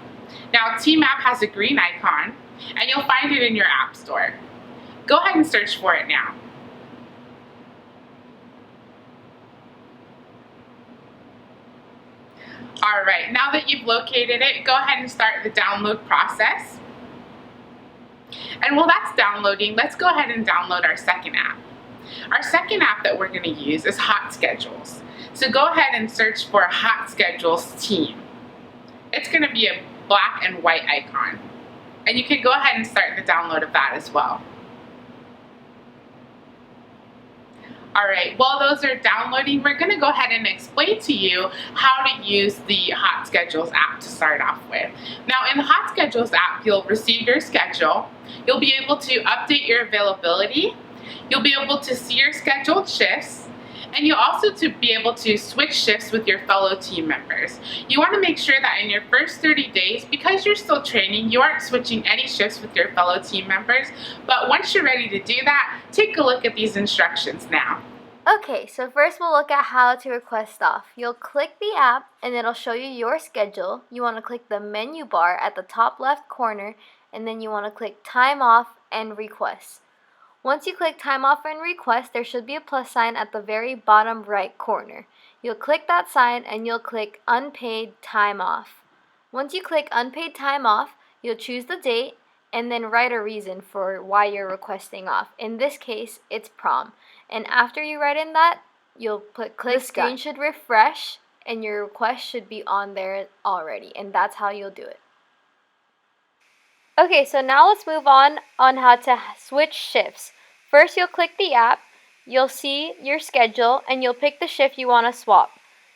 Now, Team App has a green icon, and you'll find it in your app store. Go ahead and search for it now. Alright, now that you've located it, go ahead and start the download process. And while that's downloading, let's go ahead and download our second app. Our second app that we're going to use is Hot Schedules. So go ahead and search for Hot Schedules Team. It's going to be a black and white icon. And you can go ahead and start the download of that as well. Alright, while those are downloading, we're going to go ahead and explain to you how to use the Hot Schedules app to start off with. Now, in the Hot Schedules app, you'll receive your schedule, you'll be able to update your availability, you'll be able to see your scheduled shifts, and you'll also be able to switch shifts with your fellow team members. You want to make sure that in your first 30 days, because you're still training, you aren't switching any shifts with your fellow team members, but once you're ready to do that, take a look at these instructions now. Okay, so first we'll look at how to request off. You'll click the app and it'll show you your schedule. You want to click the menu bar at the top left corner, and then you want to click time off and request. Once you click time off and request, there should be a plus sign at the very bottom right corner. You'll click that sign and you'll click unpaid time off. Once you click unpaid time off, you'll choose the date and then write a reason for why you're requesting off. In this case, it's prom. And after you write in that, you'll click the screen should refresh and your request should be on there already. And that's how you'll do it. Okay, so now let's move on how to switch shifts. First, you'll click the app, you'll see your schedule, and you'll pick the shift you want to swap.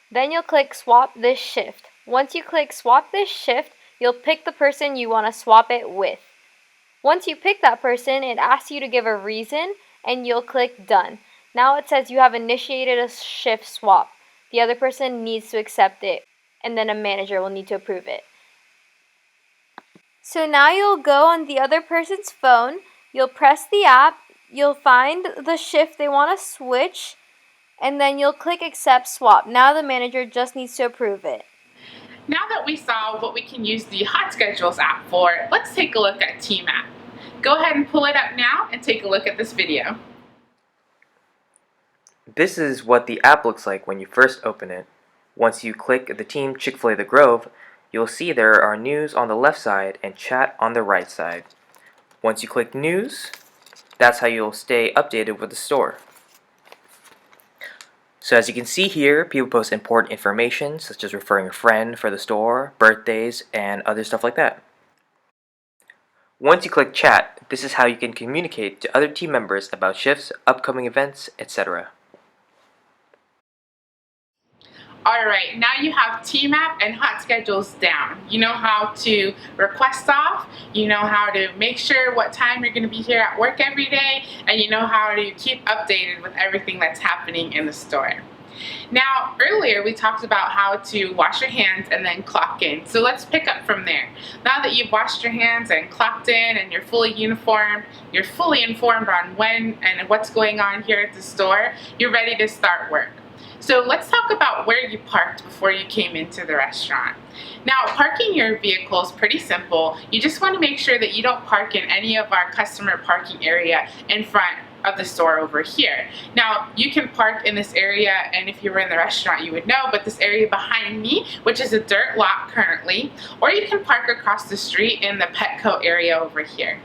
Then you'll click swap this shift. Once you click swap this shift, you'll pick the person you want to swap it with. Once you pick that person, it asks you to give a reason, and you'll click done. Now it says you have initiated a shift swap. The other person needs to accept it, and then a manager will need to approve it. So now you'll go on the other person's phone, you'll press the app, you'll find the shift they want to switch, and then you'll click accept swap. Now the manager just needs to approve it. Now that we saw what we can use the Hot Schedules app for, let's take a look at Team App. Go ahead and pull it up now and take a look at this video. This is what the app looks like when you first open it. Once you click the team Chick-fil-A The Grove, you'll see there are news on the left side and chat on the right side. Once you click news, That's how you'll stay updated with the store. So as you can see here, people post important information such as referring a friend for the store, birthdays, and other stuff like that. Once you click chat, this is how you can communicate to other team members about shifts, upcoming events, etc. Alright, now you have team app and hot schedules down. You know how to request off, you know how to make sure what time you're going to be here at work every day, and you know how to keep updated with everything that's happening in the store. Now, earlier we talked about how to wash your hands and then clock in. So let's pick up from there. Now that you've washed your hands and clocked in and you're fully informed on when and what's going on here at the store, you're ready to start work. So let's talk about where you parked before you came into the restaurant. Now, parking your vehicle is pretty simple. You just want to make sure that you don't park in any of our customer parking area in front of the store over here. Now, you can park in this area, and if you were in the restaurant you would know, but this area behind me, which is a dirt lot currently, or you can park across the street in the Petco area over here.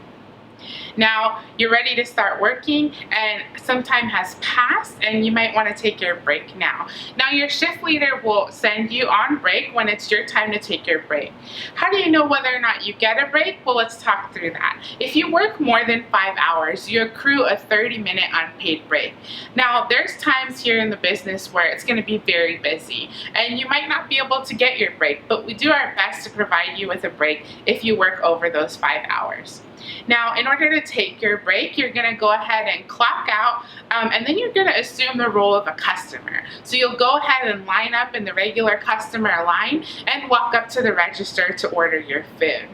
Now, you're ready to start working and some time has passed and you might want to take your break now. Now, your shift leader will send you on break when it's your time to take your break. How do you know whether or not you get a break? Well, let's talk through that. If you work more than 5 hours, you accrue a 30-minute unpaid break. Now, there's times here in the business where it's going to be very busy and you might not be able to get your break, but we do our best to provide you with a break if you work over those 5 hours. Now, in order to take your break, you're going to go ahead and clock out, and then you're going to assume the role of a customer. So you'll go ahead and line up in the regular customer line and walk up to the register to order your food.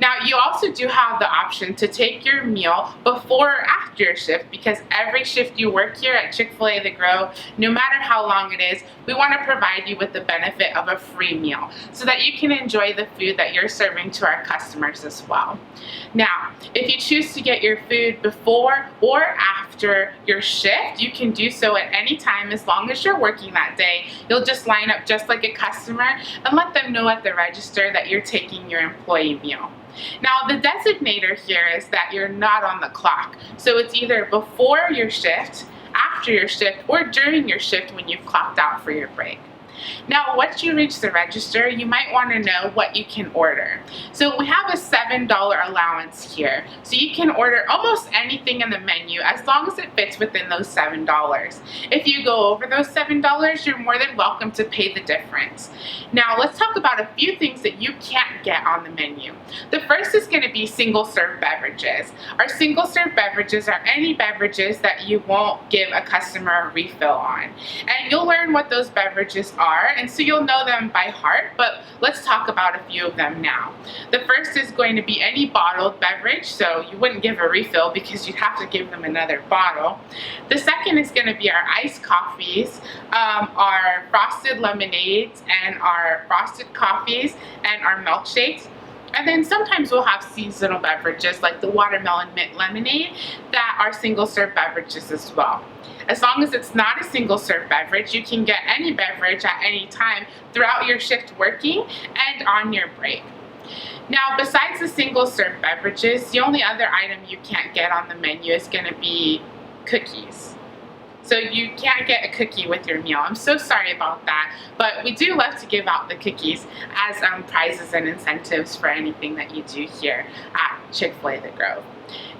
Now, you also do have the option to take your meal before or after your shift, because every shift you work here at Chick-fil-A The Grove, no matter how long it is, we want to provide you with the benefit of a free meal so that you can enjoy the food that you're serving to our customers as well. Now, if you choose to get your food before or after your shift, you can do so at any time as long as you're working that day. You'll just line up just like a customer and let them know at the register that you're taking your employee meal. Now, the designator here is that you're not on the clock. So it's either before your shift, after your shift, or during your shift when you've clocked out for your break. Now, once you reach the register, you might want to know what you can order. So we have a $7 allowance here. So you can order almost anything in the menu as long as it fits within those $7. If you go over those $7, you're more than welcome to pay the difference. Now, let's talk about a few things that you can't get on the menu. The first is going to be single-serve beverages. Our single-serve beverages are any beverages that you won't give a customer a refill on. And you'll learn what those beverages are, and so you'll know them by heart, but let's talk about a few of them now. The first is going to be any bottled beverage, so you wouldn't give a refill because you'd have to give them another bottle. The second is going to be our iced coffees, our frosted lemonades, and our frosted coffees, and our milkshakes. And then sometimes we'll have seasonal beverages like the watermelon mint lemonade that are single-serve beverages as well. As long as it's not a single-serve beverage, you can get any beverage at any time throughout your shift working and on your break. Now, besides the single-serve beverages, the only other item you can't get on the menu is going to be cookies. So you can't get a cookie with your meal. I'm so sorry about that, but we do love to give out the cookies as prizes and incentives for anything that you do here at Chick-fil-A The Grove.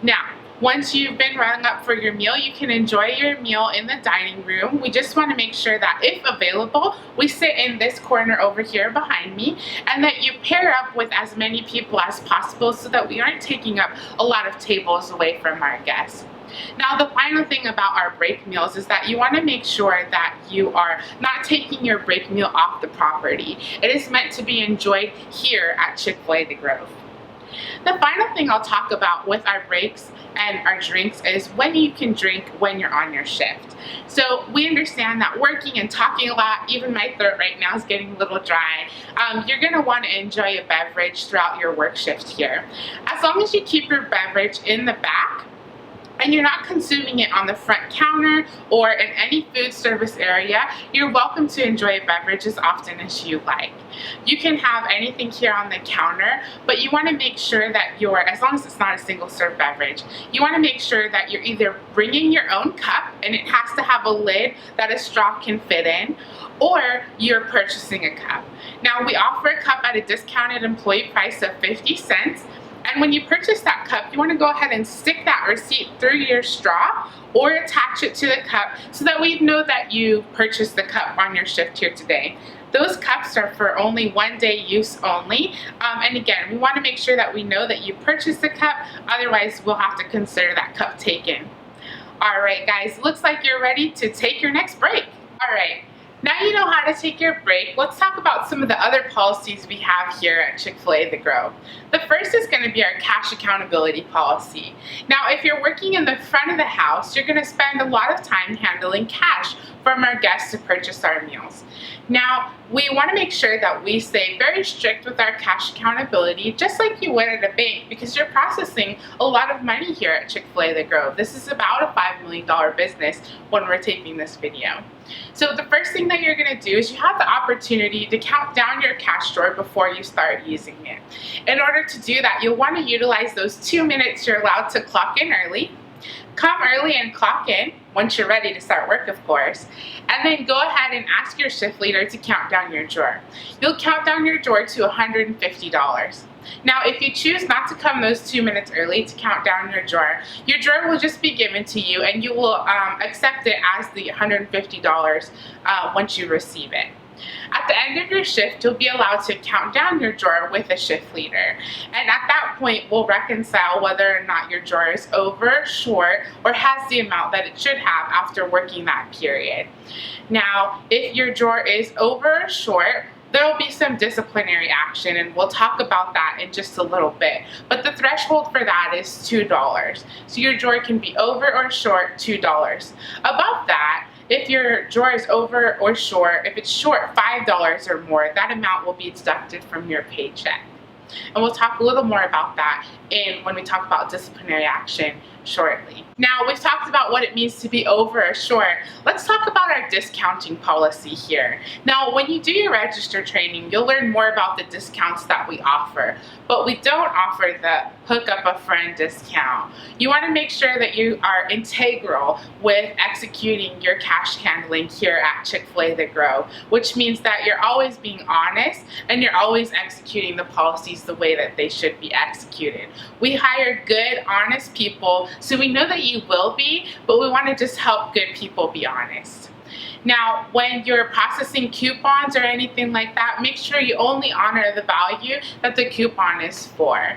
Now, once you've been rung up for your meal, you can enjoy your meal in the dining room. We just want to make sure that if available, we sit in this corner over here behind me, and that you pair up with as many people as possible so that we aren't taking up a lot of tables away from our guests. Now, the final thing about our break meals is that you want to make sure that you are not taking your break meal off the property. It is meant to be enjoyed here at Chick-fil-A The Grove. The final thing I'll talk about with our breaks and our drinks is when you can drink when you're on your shift. So we understand that working and talking a lot, even my throat right now is getting a little dry, you're going to want to enjoy a beverage throughout your work shift here. As long as you keep your beverage in the back, and you're not consuming it on the front counter or in any food service area, you're welcome to enjoy a beverage as often as you like. You can have anything here on the counter, but you want to make sure that as long as it's not a single serve beverage, you want to make sure that you're either bringing your own cup, and it has to have a lid that a straw can fit in, or you're purchasing a cup. Now, we offer a cup at a discounted employee price of 50 cents. And when you purchase that cup, you want to go ahead and stick that receipt through your straw or attach it to the cup so that we know that you purchased the cup on your shift here today. Those cups are for only 1 day use only. And again, we want to make sure that we know that you purchased the cup, otherwise we'll have to consider that cup taken. All right, guys, looks like you're ready to take your next break. All right. Now you know how to take your break, let's talk about some of the other policies we have here at Chick-fil-A The Grove. The first is going to be our cash accountability policy. Now, if you're working in the front of the house, you're going to spend a lot of time handling cash from our guests to purchase our meals. Now, we want to make sure that we stay very strict with our cash accountability, just like you would at a bank, because you're processing a lot of money here at Chick-fil-A The Grove. This is about a $5 million business when we're taping this video. So the first thing that you're going to do is you have the opportunity to count down your cash drawer before you start using it. In order to do that, you'll want to utilize those 2 minutes you're allowed to clock in early. Come early and clock in, once you're ready to start work, of course, and then go ahead and ask your shift leader to count down your drawer. You'll count down your drawer to $150. Now, if you choose not to come those 2 minutes early to count down your drawer will just be given to you, and you will accept it as the $150 once you receive it. At the end of your shift, you'll be allowed to count down your drawer with a shift leader. And at that point, we'll reconcile whether or not your drawer is over, short, or has the amount that it should have after working that period. Now, if your drawer is over or short, there will be some disciplinary action, and we'll talk about that in just a little bit. But the threshold for that is $2. So your drawer can be over or short, $2. Above that, if your drawer is over or short, if it's short $5 or more, that amount will be deducted from your paycheck. And we'll talk a little more about that when we talk about disciplinary action shortly. Now, we've talked about what it means to be over or short. Let's talk about our discounting policy here. Now, when you do your register training, you'll learn more about the discounts that we offer, but we don't offer the hook up a friend discount. You want to make sure that you are integral with executing your cash handling here at Chick-fil-A The Grove, which means that you're always being honest and you're always executing the policies the way that they should be executed. We hire good, honest people, so we know that you will be, but we want to just help good people be honest. Now, when you're processing coupons or anything like that, make sure you only honor the value that the coupon is for.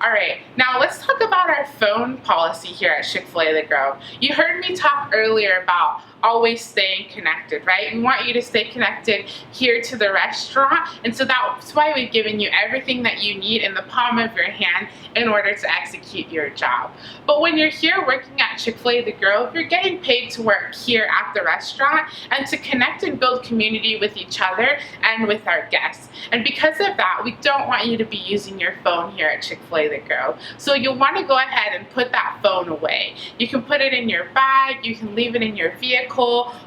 All right, now let's talk about our phone policy here at Chick-fil-A The Grove. You heard me talk earlier about always staying connected, right? We want you to stay connected here to the restaurant, and so that's why we've given you everything that you need in the palm of your hand in order to execute your job. But when you're here working at Chick-fil-A The Grove, you're getting paid to work here at the restaurant and to connect and build community with each other and with our guests. And because of that, we don't want you to be using your phone here at Chick-fil-A The Grove. So you'll want to go ahead and put that phone away. You can put it in your bag, you can leave it in your vehicle,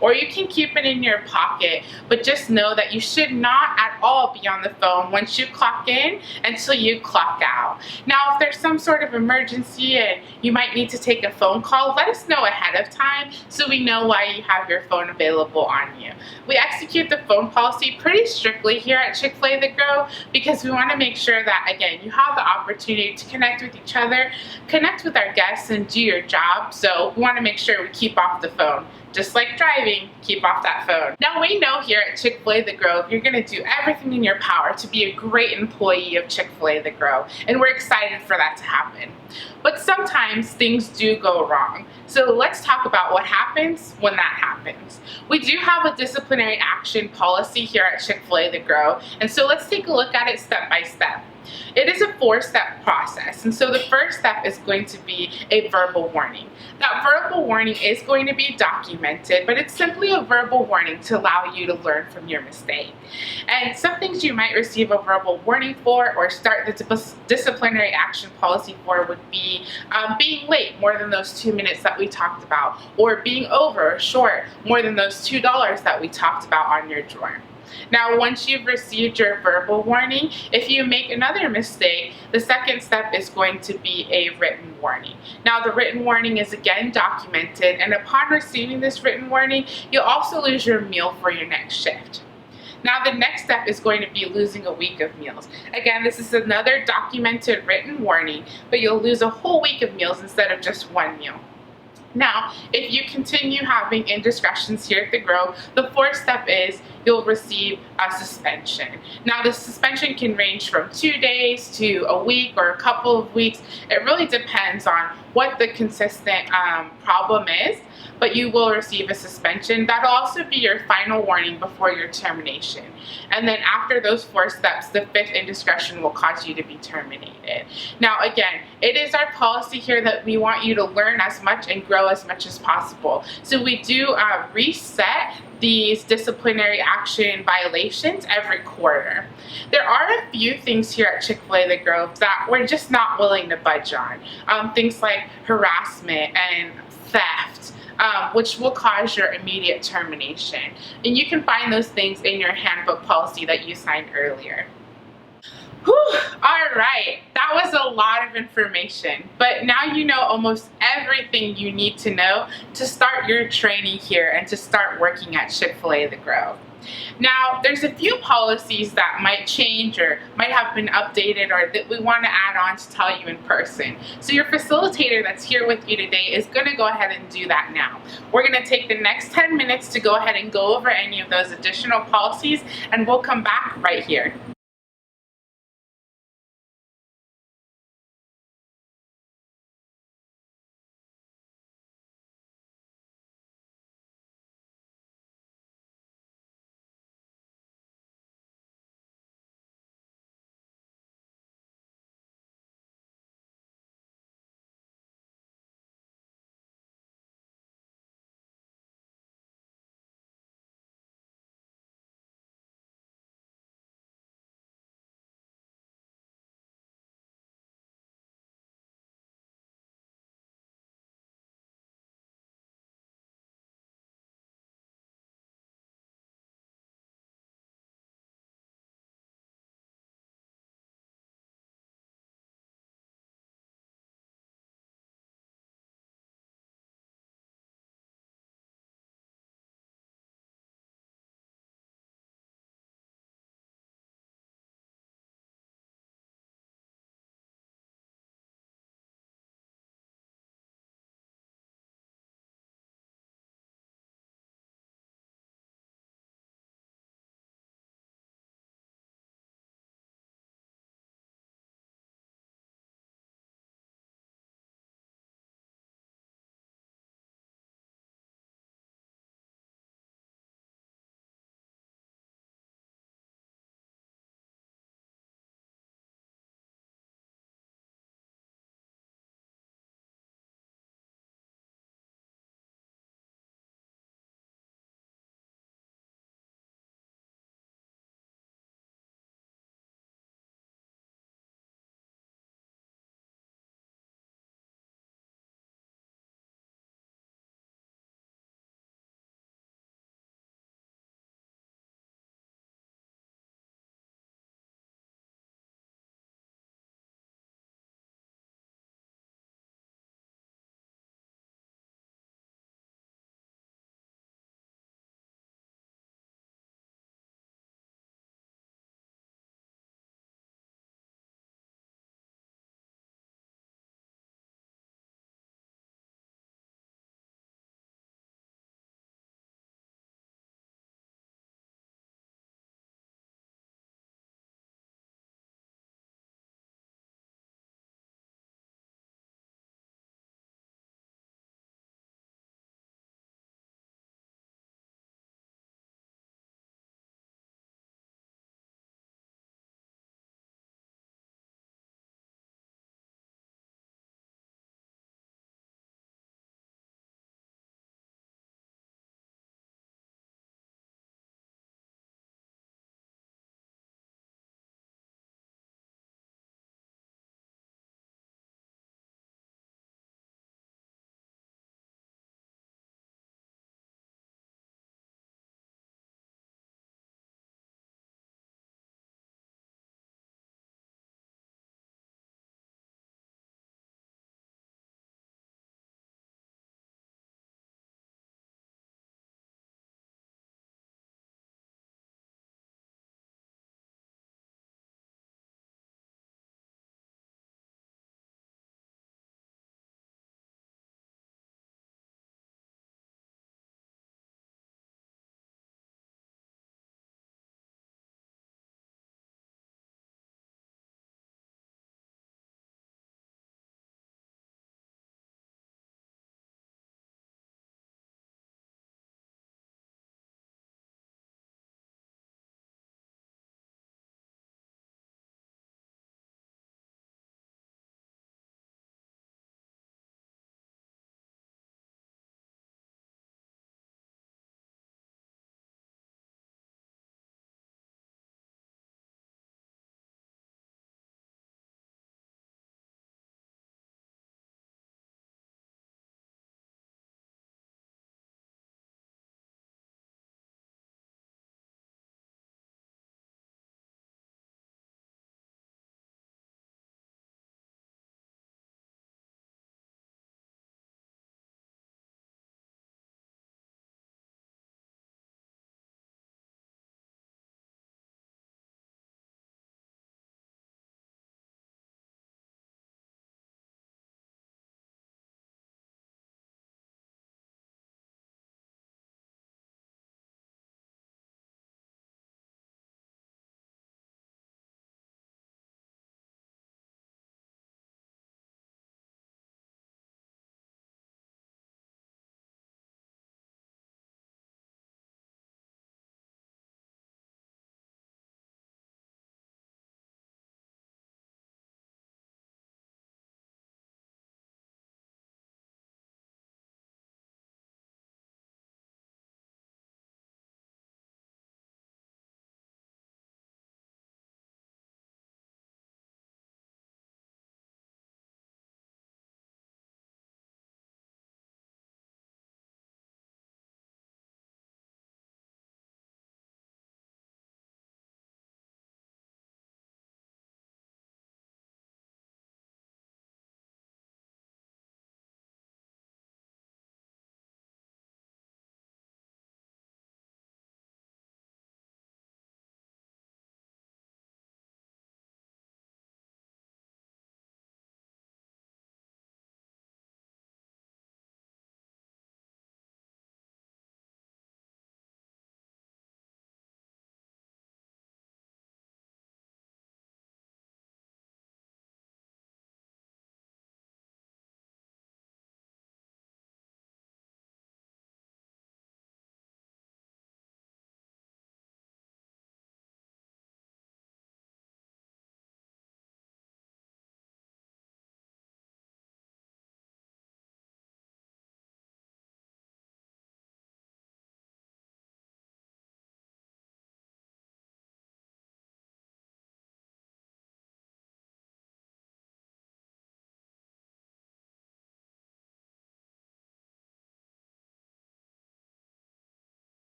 or you can keep it in your pocket, but just know that you should not at all be on the phone once you clock in until you clock out. Now, if there's some sort of emergency and you might need to take a phone call, let us know ahead of time so we know why you have your phone available on you. We execute the phone policy pretty strictly here at Chick-fil-A The Grove because we want to make sure that, again, you have the opportunity to connect with each other, connect with our guests, and do your job. So we want to make sure we keep off the phone. Just like driving, keep off that phone. Now, we know here at Chick-fil-A The Grove, you're going to do everything in your power to be a great employee of Chick-fil-A The Grove, and we're excited for that to happen. But sometimes things do go wrong. So let's talk about what happens when that happens. We do have a disciplinary action policy here at Chick-fil-A The Grove, and so let's take a look at it step by step. It is a 4-step process, and so the first step is going to be a verbal warning. That verbal warning is going to be documented, but it's simply a verbal warning to allow you to learn from your mistake. And some things you might receive a verbal warning for or start the disciplinary action policy for would be being late more than those 2 minutes that we talked about, or being over or short more than those $2 that we talked about on your drawer. Now, once you've received your verbal warning, if you make another mistake, the second step is going to be a written warning. Now, the written warning is again documented, and upon receiving this written warning, you'll also lose your meal for your next shift. Now, the next step is going to be losing a week of meals. Again, this is another documented written warning, but you'll lose a whole week of meals instead of just one meal. Now, if you continue having indiscretions here at the Grove, the fourth step is you'll receive a suspension. Now, the suspension can range from 2 days to a week or a couple of weeks. It really depends on what the consistent problem is, but you will receive a suspension. That'll also be your final warning before your termination. And then after those 4 steps, the 5th indiscretion will cause you to be terminated. Now, again, it is our policy here that we want you to learn as much and grow as much as possible. So we do reset these disciplinary action violations every quarter. There are a few things here at Chick-fil-A The Grove that we're just not willing to budge on. Things like harassment and theft, which will cause your immediate termination. And you can find those things in your handbook policy that you signed earlier. Whew, all right, that was a lot of information, but now you know almost everything you need to know to start your training here and to start working at Chick-fil-A The Grove. Now, there's a few policies that might change or might have been updated or that we want to add on to tell you in person. So your facilitator that's here with you today is going to go ahead and do that now. We're going to take the next 10 minutes to go ahead and go over any of those additional policies, and we'll come back right here.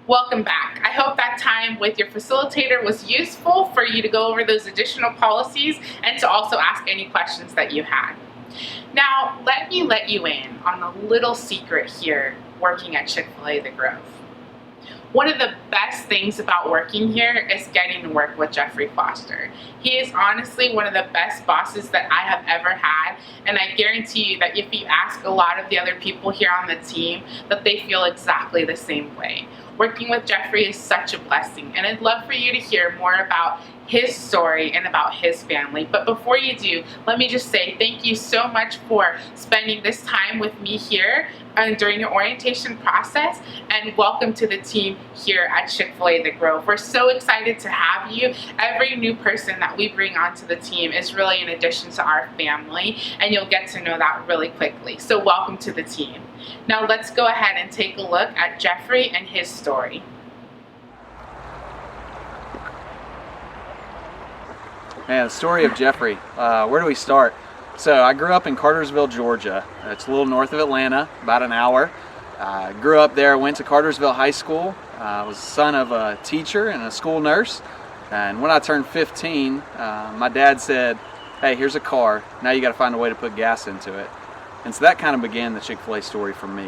Welcome back. I hope that time with your facilitator was useful for you to go over those additional policies and to also ask any questions that you had. Now, let me let you in on a little secret here working at Chick-fil-A The Grove. One of the best things about working here is getting to work with Jeffrey Foster. He is honestly one of the best bosses that I have ever had, and I guarantee you that if you ask a lot of the other people here on the team, that they feel exactly the same way. Working with Jeffrey is such a blessing, and I'd love for you to hear more about his story and about his family. But before you do, let me just say thank you so much for spending this time with me here during your orientation process, and welcome to the team here at Chick-fil-A The Grove. We're so excited to have you. Every new person that we bring onto the team is really an addition to our family, and you'll get to know that really quickly. So welcome to the team. Now let's go ahead and take a look at Jeffrey and his story. Man, the story of Jeffrey. Where do we start? So I grew up in Cartersville, Georgia. It's a little north of Atlanta, about an hour. Grew up there, went to Cartersville High School. I was the son of a teacher and a school nurse. And when I turned 15, my dad said, hey, here's a car. Now you got to find a way to put gas into it. And so that kind of began the Chick-fil-A story for me.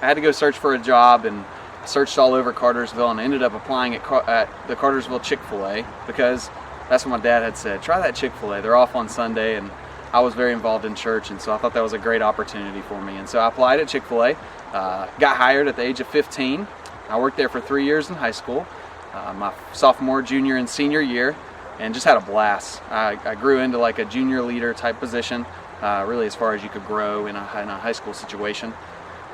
I had to go search for a job and searched all over Cartersville and ended up applying at the Cartersville Chick-fil-A because that's what my dad had said. Try that Chick-fil-A. They're off on Sunday, and I was very involved in church, and so I thought that was a great opportunity for me. And so I applied at Chick-fil-A, got hired at the age of 15. I worked there for 3 years in high school, my sophomore, junior, and senior year, and just had a blast. I grew into like a junior leader type position, really as far as you could grow in a high school situation.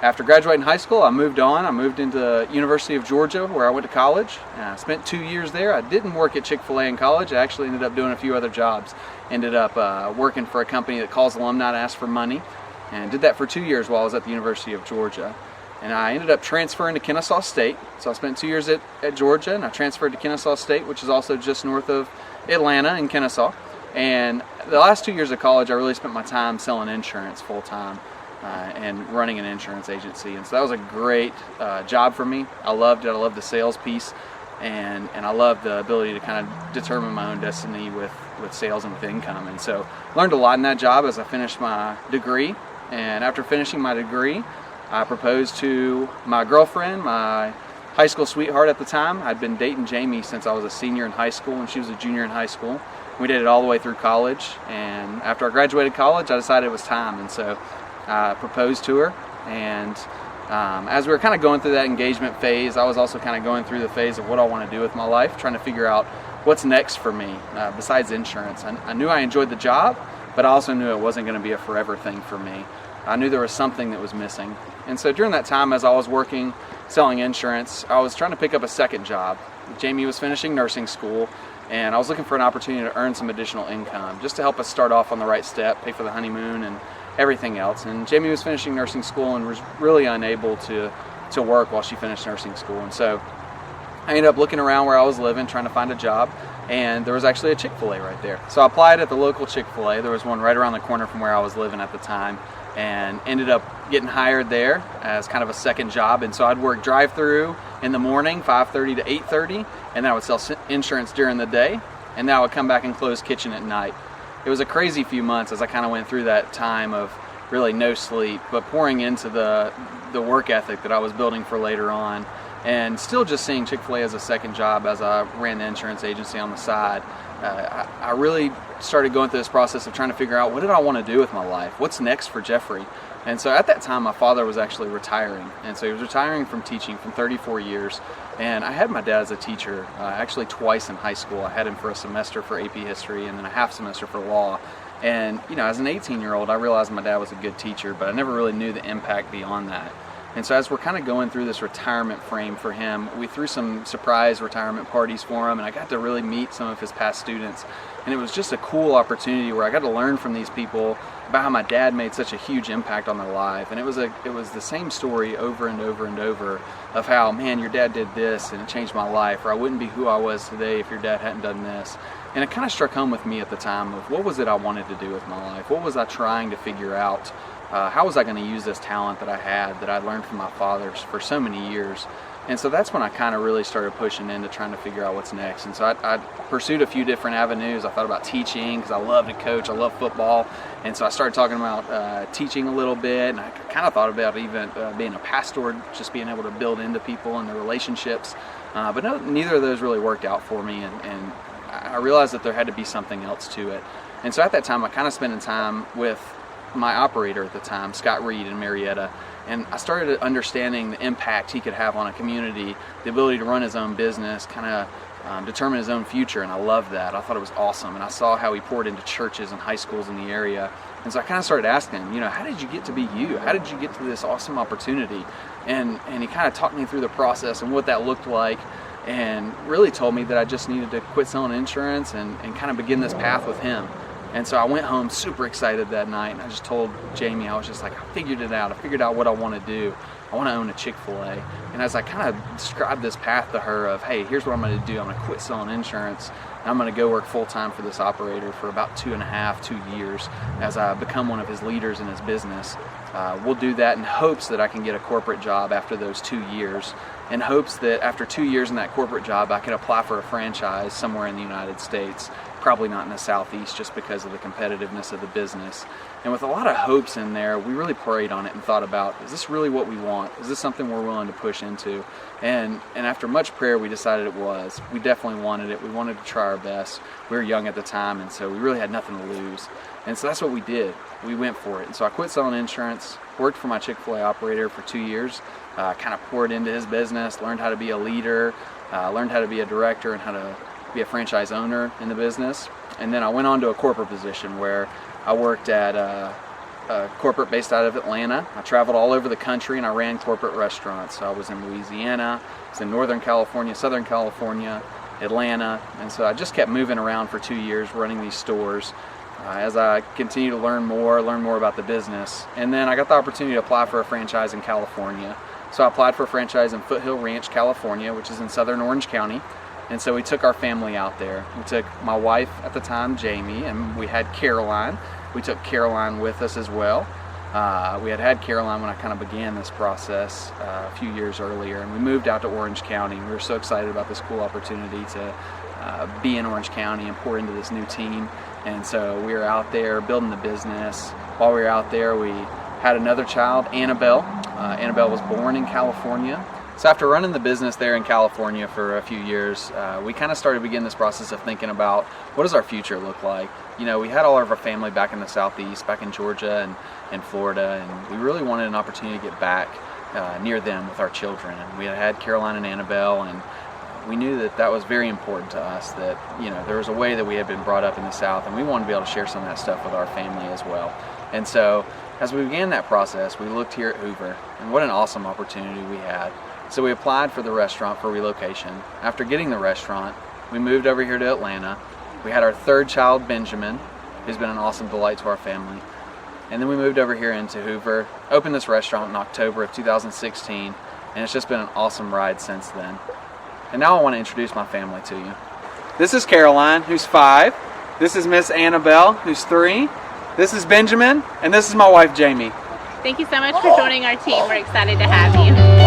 After graduating high school, I moved on. I moved into University of Georgia, where I went to college. I spent 2 years there. I didn't work at Chick-fil-A in college. I actually ended up doing a few other jobs. Ended up working for a company that calls alumni to ask for money, and did that for 2 years while I was at the University of Georgia. And I ended up transferring to Kennesaw State. So I spent 2 years at Georgia, and I transferred to Kennesaw State, which is also just north of Atlanta in Kennesaw. And the last 2 years of college, I really spent my time selling insurance full-time. And running an insurance agency, and so that was a great job for me. I loved it. I loved the sales piece, and I loved the ability to kind of determine my own destiny with sales and with income. And so learned a lot in that job as I finished my degree. And after finishing my degree, I proposed to my girlfriend, my high school sweetheart at the time. I'd been dating Jamie since I was a senior in high school, and she was a junior in high school. We did it all the way through college, and after I graduated college, I decided it was time, and so I proposed to her. And as we were kind of going through that engagement phase, I was also kind of going through the phase of what I want to do with my life, trying to figure out what's next for me besides insurance. I knew I enjoyed the job, but I also knew it wasn't going to be a forever thing for me. I knew there was something that was missing. And so during that time, as I was working selling insurance, I was trying to pick up a second job. Jamie was finishing nursing school, and I was looking for an opportunity to earn some additional income just to help us start off on the right step, pay for the honeymoon and everything else. And Jamie was finishing nursing school and was really unable to work while she finished nursing school. And so I ended up looking around where I was living, trying to find a job, and there was actually a Chick-fil-A right there. So I applied at the local Chick-fil-A. There was one right around the corner from where I was living at the time, and ended up getting hired there as kind of a second job. And so I'd work drive-through in the morning, 5:30 to 8:30, and then I would sell insurance during the day, and then I would come back and close kitchen at night. It was a crazy few months as I kind of went through that time of really no sleep, but pouring into the work ethic that I was building for later on, and still just seeing Chick-fil-A as a second job as I ran the insurance agency on the side. I really started going through this process of trying to figure out, what did I want to do with my life? What's next for Jeffrey? And so at that time, my father was actually retiring. And so he was retiring from teaching from 34 years. And I had my dad as a teacher actually twice in high school. I had him for a semester for AP history and then a half semester for law. And, you know, as an 18-year-old, I realized my dad was a good teacher, but I never really knew the impact beyond that. And so as we're kind of going through this retirement frame for him, we threw some surprise retirement parties for him, and I got to really meet some of his past students. And it was just a cool opportunity where I got to learn from these people about how my dad made such a huge impact on their life. And it was the same story over and over and over of how, man, your dad did this and it changed my life, or I wouldn't be who I was today if your dad hadn't done this. And it kind of struck home with me at the time of what was it I wanted to do with my life? What was I trying to figure out? How was I going to use this talent that I had, that I learned from my father for so many years? And so that's when I kind of really started pushing into trying to figure out what's next. And so I pursued a few different avenues. I thought about teaching because I love to coach, I love football. And so I started talking about teaching a little bit, and I kind of thought about even being a pastor, just being able to build into people and their relationships. But no, neither of those really worked out for me, and I realized that there had to be something else to it. And so at that time, I kind of spent time with my operator at the time, Scott Reed in Marietta, and I started understanding the impact he could have on a community, the ability to run his own business, kind of determine his own future, and I loved that. I thought it was awesome, and I saw how he poured into churches and high schools in the area, and so I kind of started asking him, how did you get to be you? How did you get to this awesome opportunity? And he kind of talked me through the process and what that looked like, and really told me that I just needed to quit selling insurance and kind of begin this path with him. And so I went home super excited that night, and I just told Jamie, I was just like, I figured it out. I figured out what I want to do. I want to own a Chick-fil-A. And as I kind of described this path to her of, hey, here's what I'm going to do. I'm going to quit selling insurance, and I'm going to go work full-time for this operator for about 2 years as I become one of his leaders in his business. We'll do that in hopes that I can get a corporate job after those 2 years, in hopes that after 2 years in that corporate job, I can apply for a franchise somewhere in the United States. Probably not in the Southeast just because of the competitiveness of the business. And with a lot of hopes in there, we really prayed on it and thought about, is this really what we want? Is this something we're willing to push into? And after much prayer, we decided it was. We definitely wanted it. We wanted to try our best. We were young at the time, and so we really had nothing to lose. And so that's what we did. We went for it. And so I quit selling insurance, worked for my Chick-fil-A operator for 2 years, kind of poured into his business, learned how to be a leader, learned how to be a director and how to be a franchise owner in the business. And then I went on to a corporate position where I worked at a corporate based out of Atlanta. I traveled all over the country and I ran corporate restaurants. So I was in Louisiana, I was in Northern California, Southern California, Atlanta, and so I just kept moving around for 2 years running these stores as I continued to learn more about the business. And then I got the opportunity to apply for a franchise in California. So I applied for a franchise in Foothill Ranch, California, which is in southern Orange County. And so we took our family out there. We took my wife at the time, Jamie, and we had Caroline. We took Caroline with us as well. We had Caroline when I kind of began this process a few years earlier, and we moved out to Orange County. We were so excited about this cool opportunity to be in Orange County and pour into this new team. And so we were out there building the business. While we were out there, we had another child, Annabelle. Annabelle was born in California. So after running the business there in California for a few years, we kind of started to begin this process of thinking about what does our future look like. We had all of our family back in the Southeast, back in Georgia and Florida, and we really wanted an opportunity to get back near them with our children. And we had Caroline and Annabelle, and we knew that that was very important to us, that there was a way that we had been brought up in the South, and we wanted to be able to share some of that stuff with our family as well. And so as we began that process, we looked here at Hoover, and what an awesome opportunity we had. So we applied for the restaurant for relocation. After getting the restaurant, we moved over here to Atlanta. We had our third child, Benjamin, who's been an awesome delight to our family. And then we moved over here into Hoover, opened this restaurant in October of 2016, and it's just been an awesome ride since then. And now I want to introduce my family to you. This is Caroline, who's 5. This is Miss Annabelle, who's 3. This is Benjamin, and this is my wife, Jamie. Thank you so much for joining our team. We're excited to have you.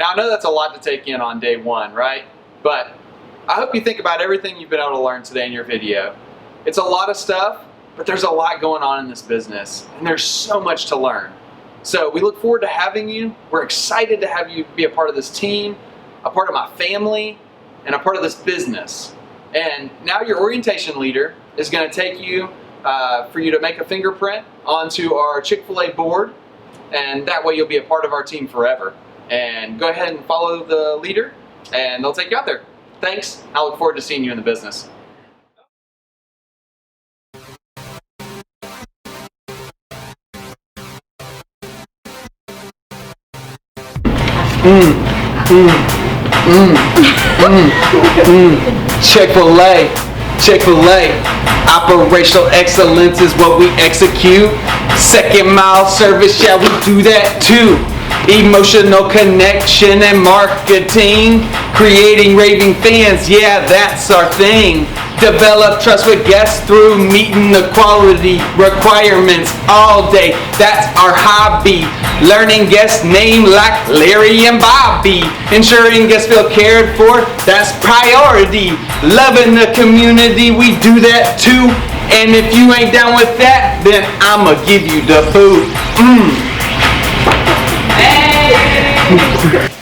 I know that's a lot to take in on day one, right? But I hope you think about everything you've been able to learn today in your video. It's a lot of stuff, but there's a lot going on in this business, and there's so much to learn. So we look forward to having you. We're excited to have you be a part of this team, a part of my family, and a part of this business. And now your orientation leader is going to take you for you to make a fingerprint onto our Chick-fil-A board, and that way you'll be a part of our team forever. And go ahead and follow the leader, and they'll take you out there. Thanks. I look forward to seeing you in the business. Chick-fil-A, Chick-fil-A. Operational excellence is what we execute. Second mile service, yeah, we do that too. Emotional connection and marketing. Creating raving fans, yeah, that's our thing. Develop trust with guests through meeting the quality requirements all day. That's our hobby. Learning guest name like Larry and Bobby. Ensuring guests feel cared for, that's priority. Loving the community, we do that too. And if you ain't down with that, then I'ma give you the boot. Hey!